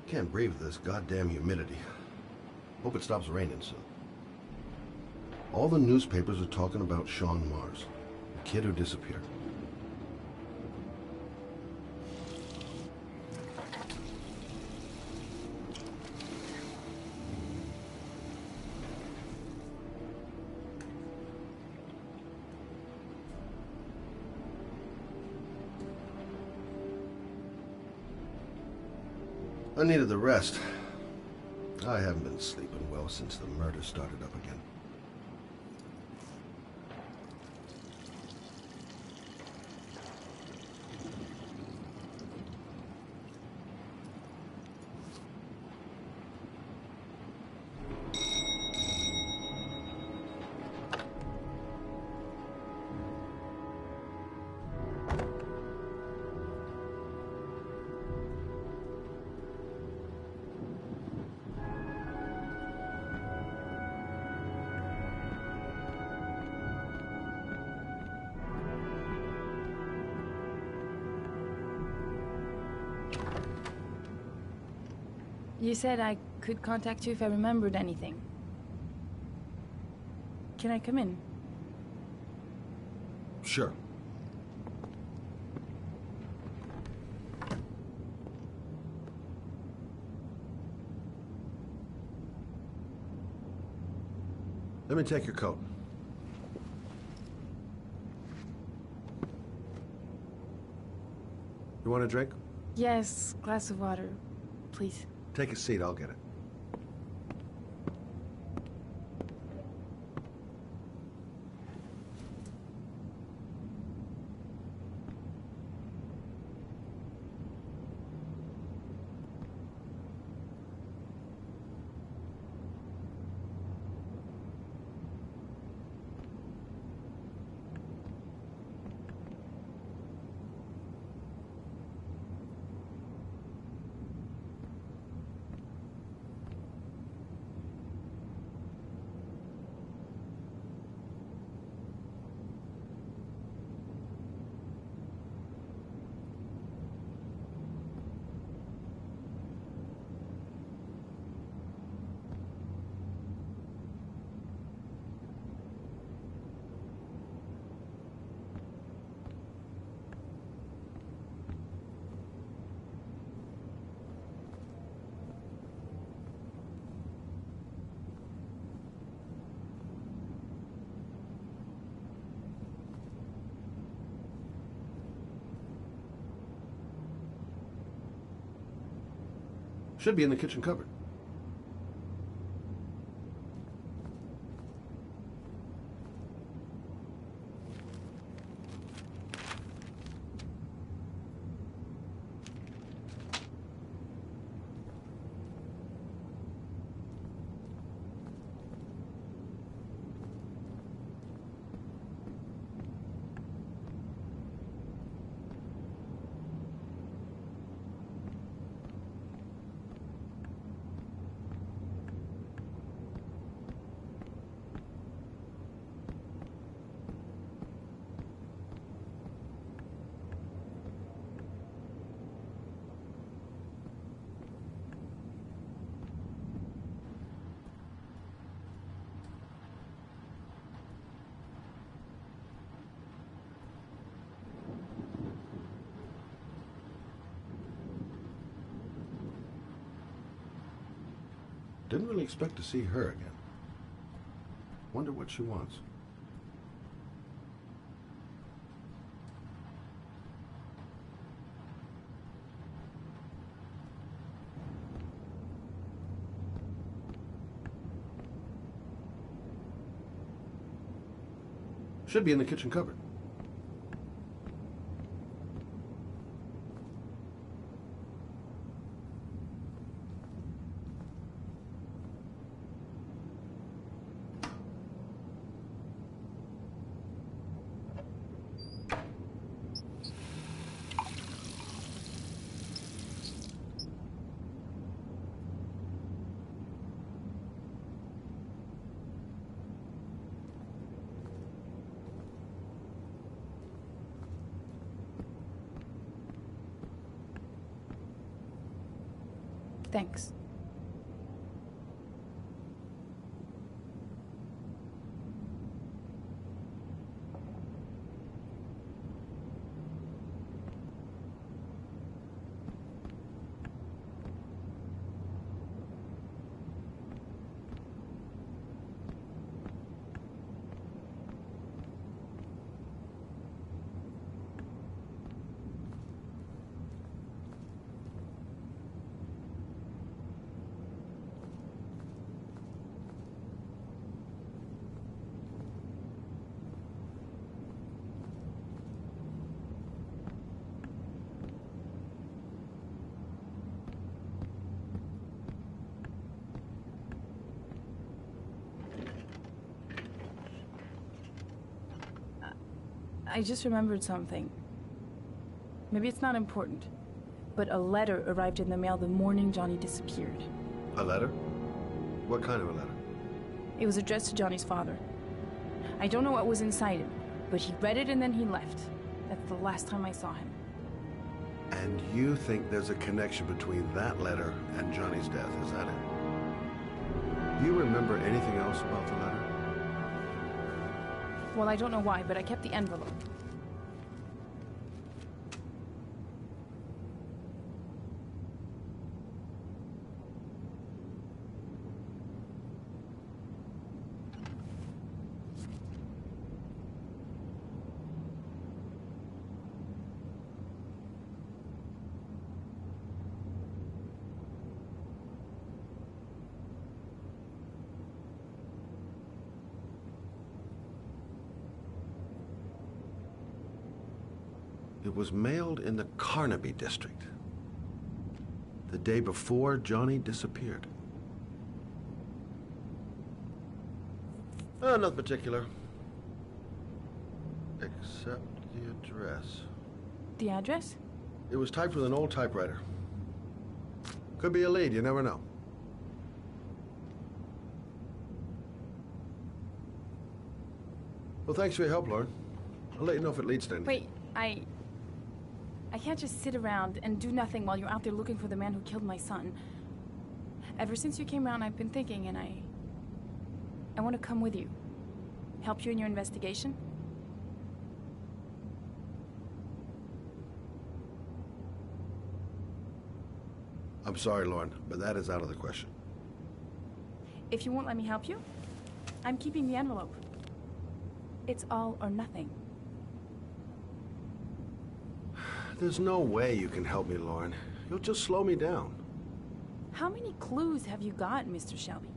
Can't breathe with this goddamn humidity. Hope it stops raining soon. All the newspapers are talking about Sean Mars, the kid who disappeared. I needed the rest. I haven't been sleeping well since the murder started up again. You said I could contact you if I remembered anything. Can I come in? Sure. Let me take your coat. You want a drink? Yes, glass of water, please. Take a seat, I'll get it. Should be in the kitchen cupboard. Didn't really expect to see her again. Wonder what she wants. Should be in the kitchen cupboard. Thanks. I just remembered something. Maybe it's not important, but a letter arrived in the mail the morning Johnny disappeared. A letter? What kind of a letter? It was addressed to Johnny's father. I don't know what was inside it, but he read it and then he left. That's the last time I saw him. And you think there's a connection between that letter and Johnny's death, is that it? Do you remember anything else about the letter? Well, I don't know why, but I kept the envelope. It was mailed in the Carnaby district, the day before Johnny disappeared. Nothing particular, except the address. The address? It was typed with an old typewriter. Could be a lead, you never know. Well, thanks for your help, Lauren. I'll let you know if it leads to anything. Wait, I can't just sit around and do nothing while you're out there looking for the man who killed my son. Ever since you came around, I've been thinking, and I want to come with you. Help you in your investigation? I'm sorry, Lauren, but that is out of the question. If you won't let me help you, I'm keeping the envelope. It's all or nothing. There's no way you can help me, Lauren. You'll just slow me down. How many clues have you got, Mr. Shelby?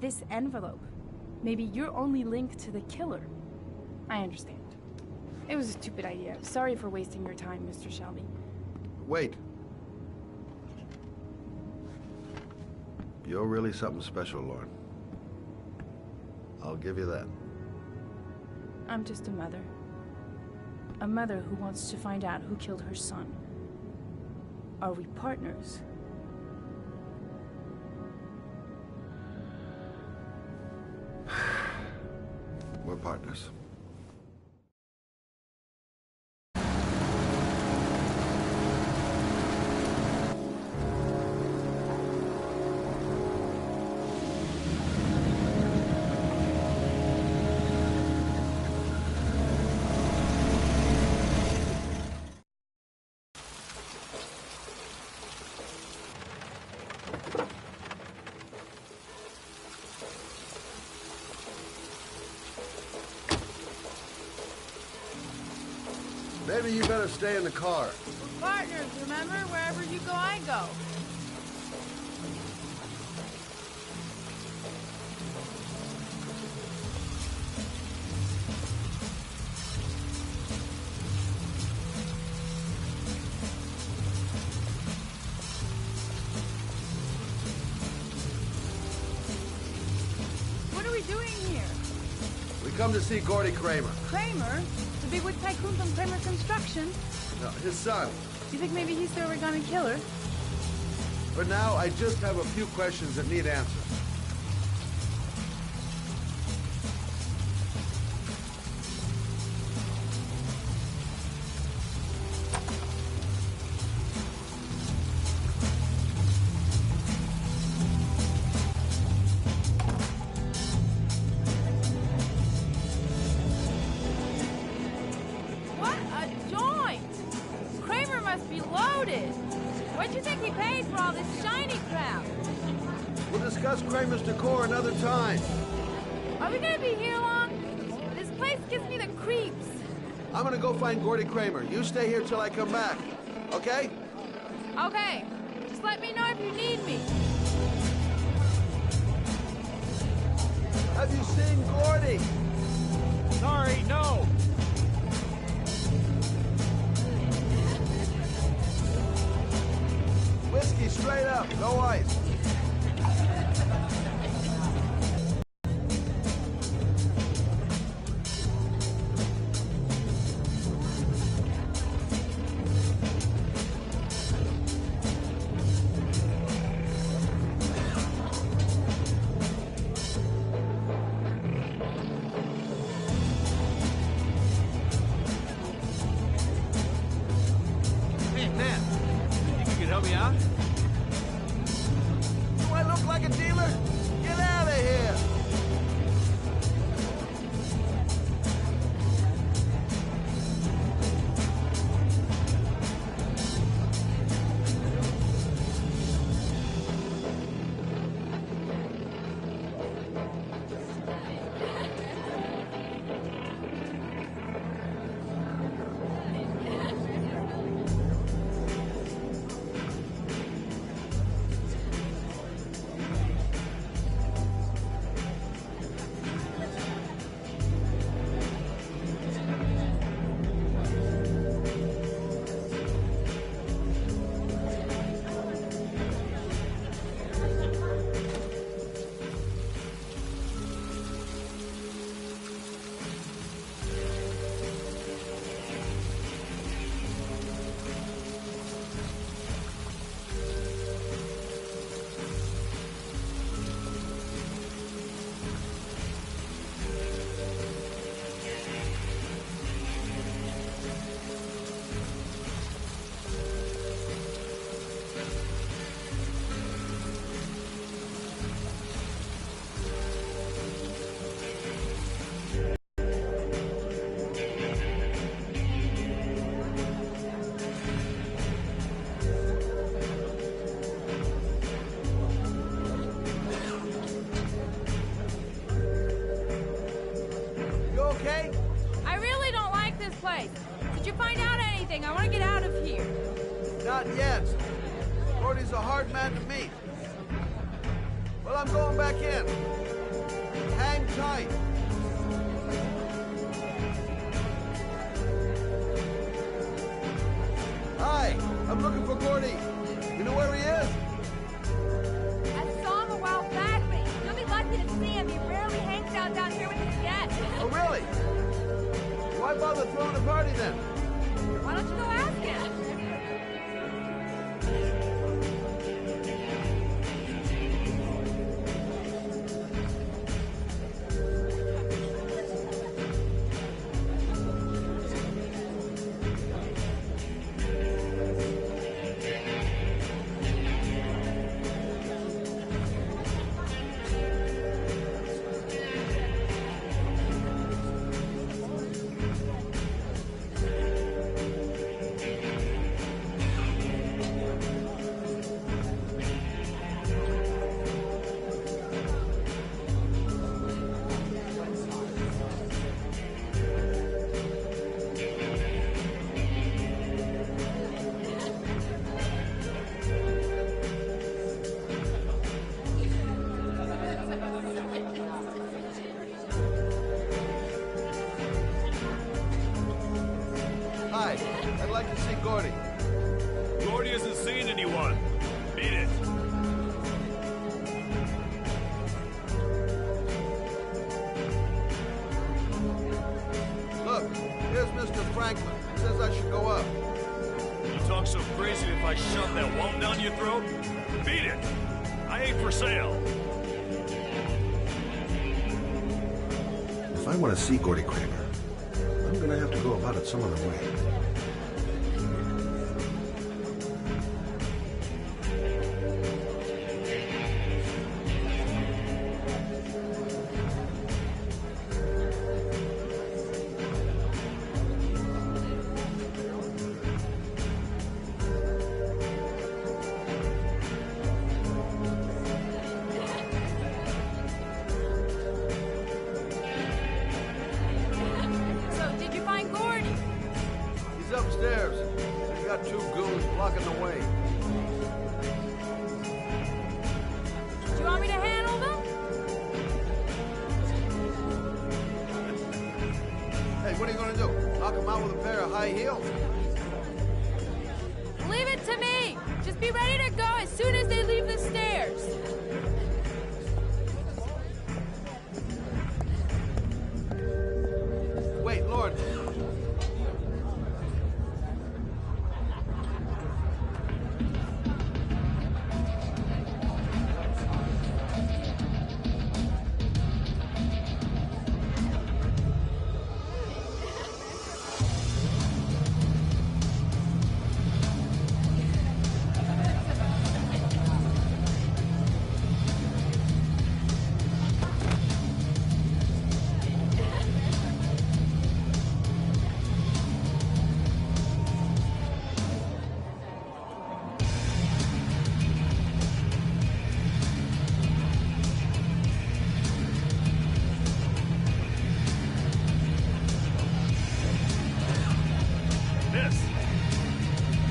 This envelope. Maybe your only link to the killer. I understand. It was a stupid idea. Sorry for wasting your time, Mr. Shelby. Wait. You're really something special, Lauren. I'll give you that. I'm just a mother. A mother who wants to find out who killed her son. Are we partners? We're partners. Maybe you better stay in the car. We're partners, remember? Wherever you go, I go. What are we doing here? We come to see Gordy Kramer. Kramer? The bigwig tycoon from Kramer Construction? No, his son. You think maybe he's the Oregonian killer? For now, I just have a few questions that need answers. you think he paid for all this shiny crap? We'll discuss Kramer's decor another time. Are we gonna be here long? This place gives me the creeps. I'm gonna go find Gordy Kramer. You stay here till I come back. Okay? Okay. Just let me know if you need me. Have you seen Gordy? Sorry, no. Whiskey straight up, no ice. Hey, man. You can help me out? Do I look like a dealer? Get out of here! You okay? I really don't like this place. Did you find out anything? I want to get out of here. Not yet. Gordy's a hard man to meet. Well, I'm going back in. Hang tight. Hi, I'm looking for Gordy. You know where he is? I saw him a while back, but you'll be lucky to see him. He rarely hangs out down here with his guests. Oh, really? Why bother throwing a party then? Why don't you go ask him? Hi, I'd like to see Gordy. Gordy hasn't seen anyone. Beat it. Look, here's Mr. Franklin. He says I should go up. You talk so crazy if I shove that whelp down your throat? Beat it. I ain't for sale. If I want to see Gordy Kramer, I'm gonna have to go about it some other way. to go as soon as they leave the stairs. Wait, Lord.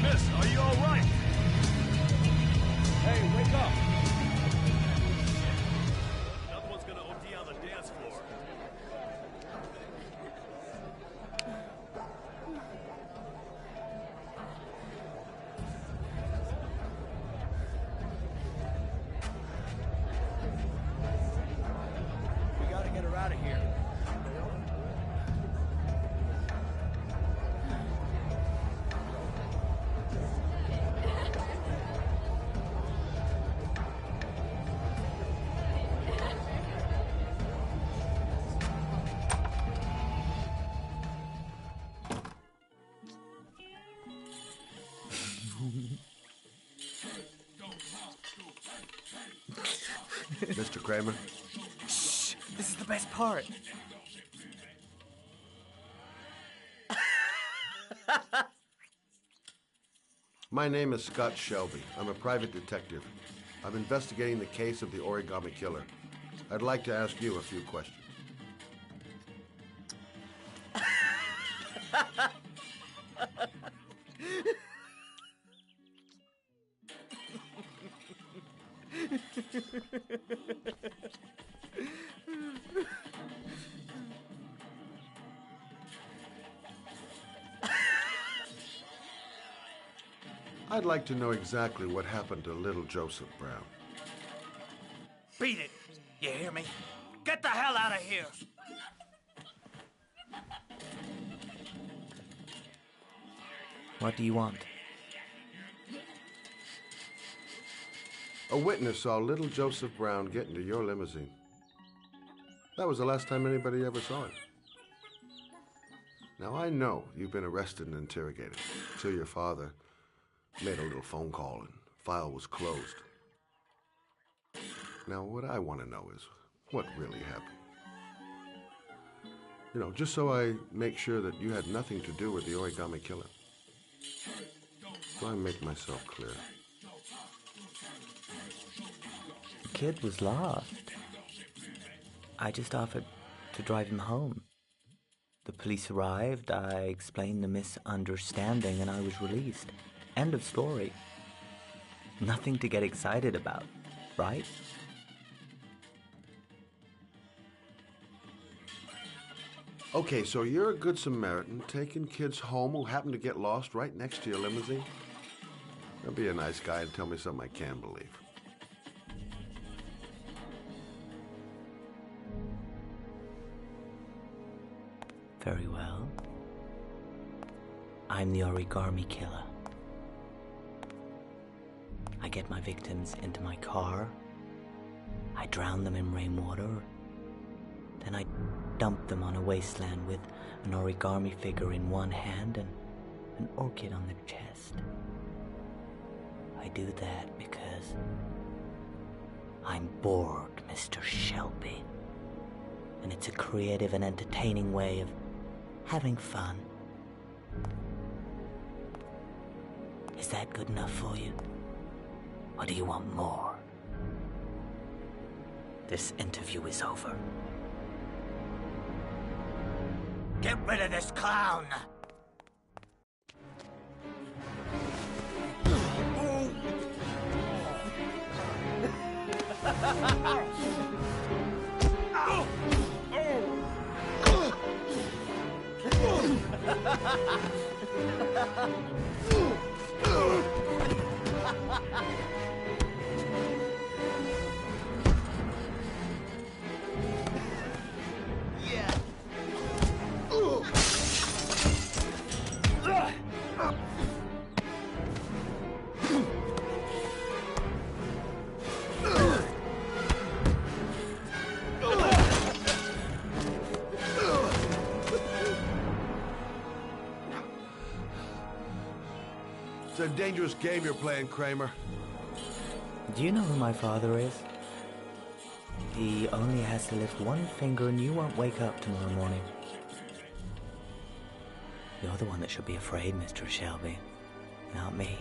Miss, are you all right? Hey, wake up! Another one's gonna OD on the dance floor. We gotta get her out of here. Mr. Kramer? Shh! This is the best part. My name is Scott Shelby. I'm a private detective. I'm investigating the case of the Origami Killer. I'd like to ask you a few questions. I'd like to know exactly what happened to little Joseph Brown. Beat it! You hear me? Get the hell out of here! What do you want? A witness saw little Joseph Brown get into your limousine. That was the last time anybody ever saw him. Now, I know you've been arrested and interrogated until your father made a little phone call and file was closed. Now, what I want to know is what really happened. You know, just so I make sure that you had nothing to do with the Origami Killer. Do I make myself clear? The kid was lost. I just offered to drive him home. The police arrived, I explained the misunderstanding, and I was released. End of story. Nothing to get excited about, right? Okay, so you're a good Samaritan taking kids home who happen to get lost right next to your limousine? Now be a nice guy and tell me something I can believe. Very well. I'm the Origami Killer. I get my victims into my car. I drown them in rainwater. Then I dump them on a wasteland with an origami figure in one hand and an orchid on their chest. I do that because I'm bored, Mr. Shelby. And it's a creative and entertaining way of having fun. Is that good enough for you? Or do you want more? This interview is over. Get rid of this clown! It's a dangerous game you're playing, Kramer. Do you know who my father is? He only has to lift one finger and you won't wake up tomorrow morning. You're the one that should be afraid, Mr. Shelby, not me.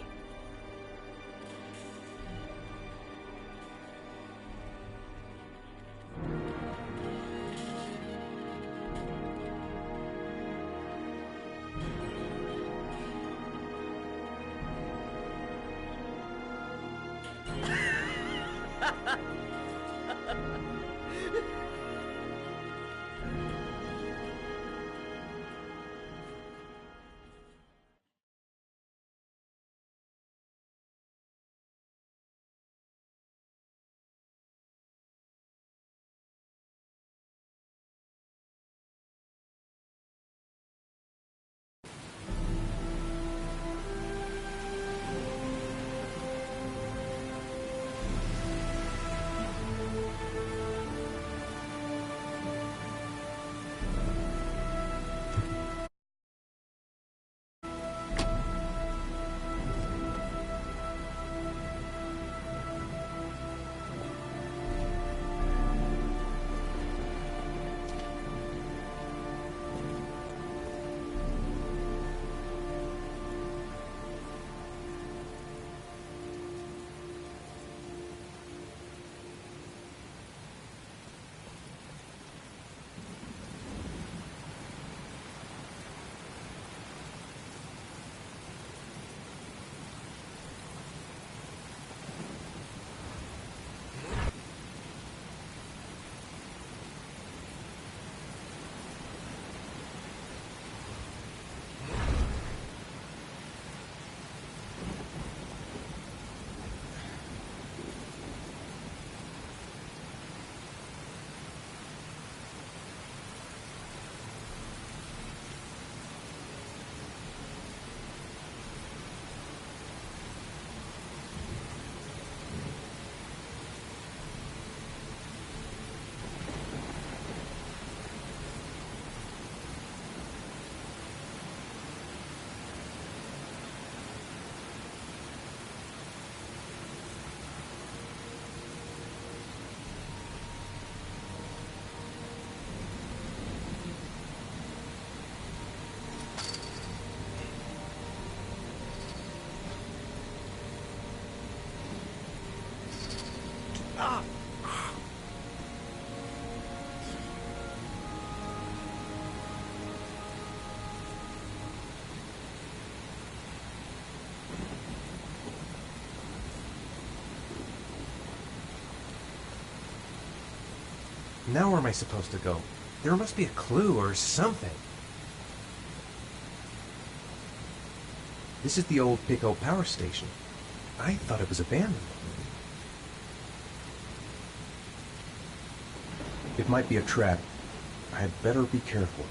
Now where am I supposed to go? There must be a clue or something. This is the old Pico power station. I thought it was abandoned. It might be a trap. I'd better be careful.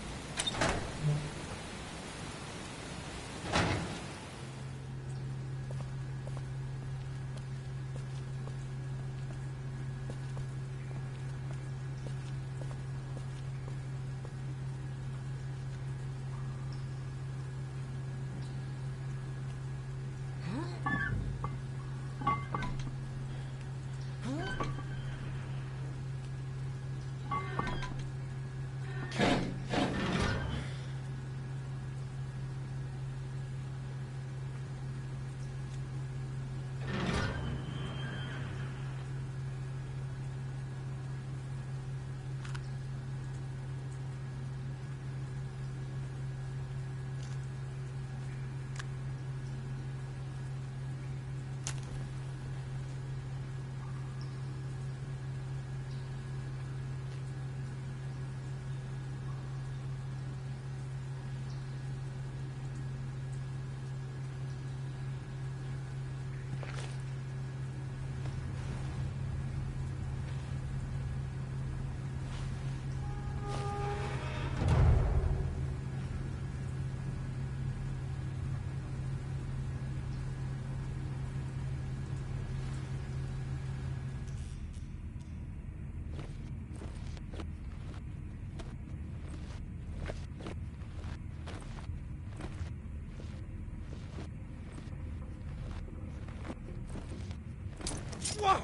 Whoa!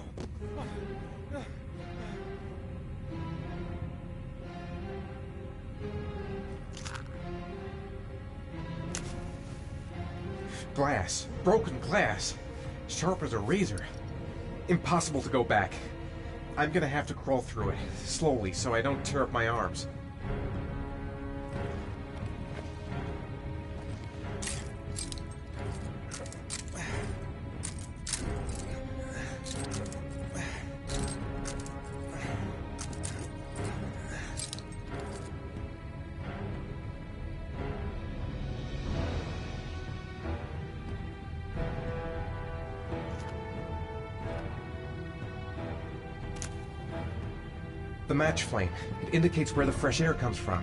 Glass. Broken glass. Sharp as a razor. Impossible to go back. I'm gonna have to crawl through it, slowly, so I don't tear up my arms. The match flame. It indicates where the fresh air comes from.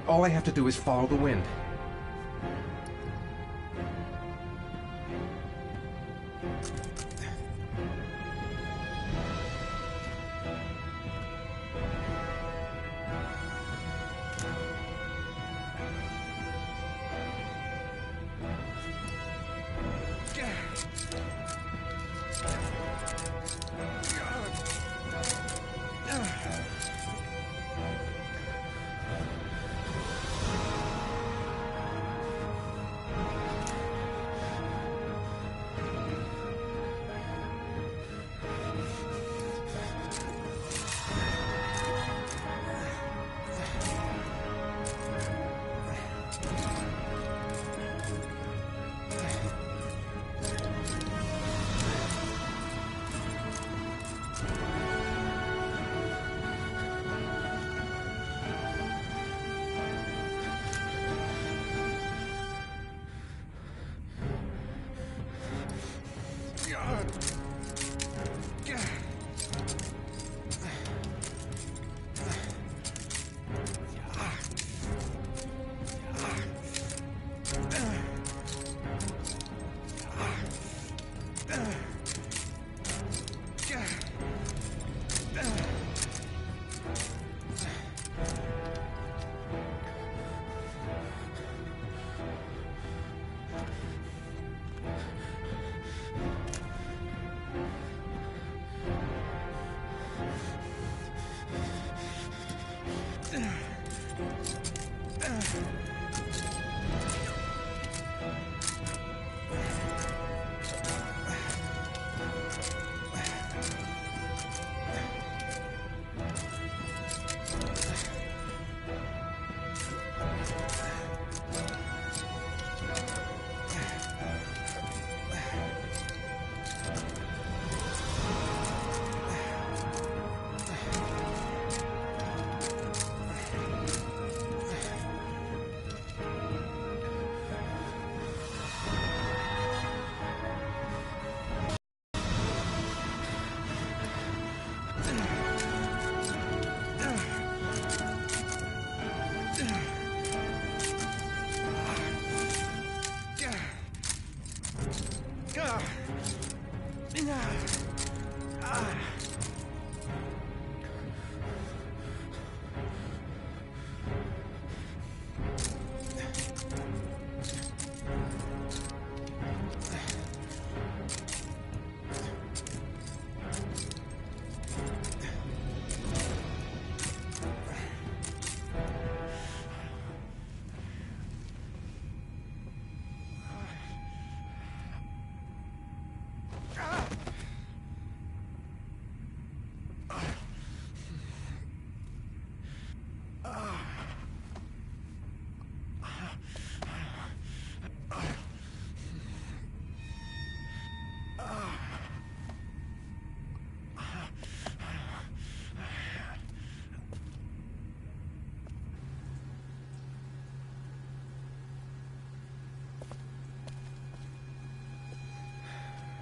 All I have to do is follow the wind.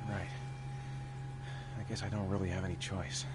Right. I guess I don't really have any choice.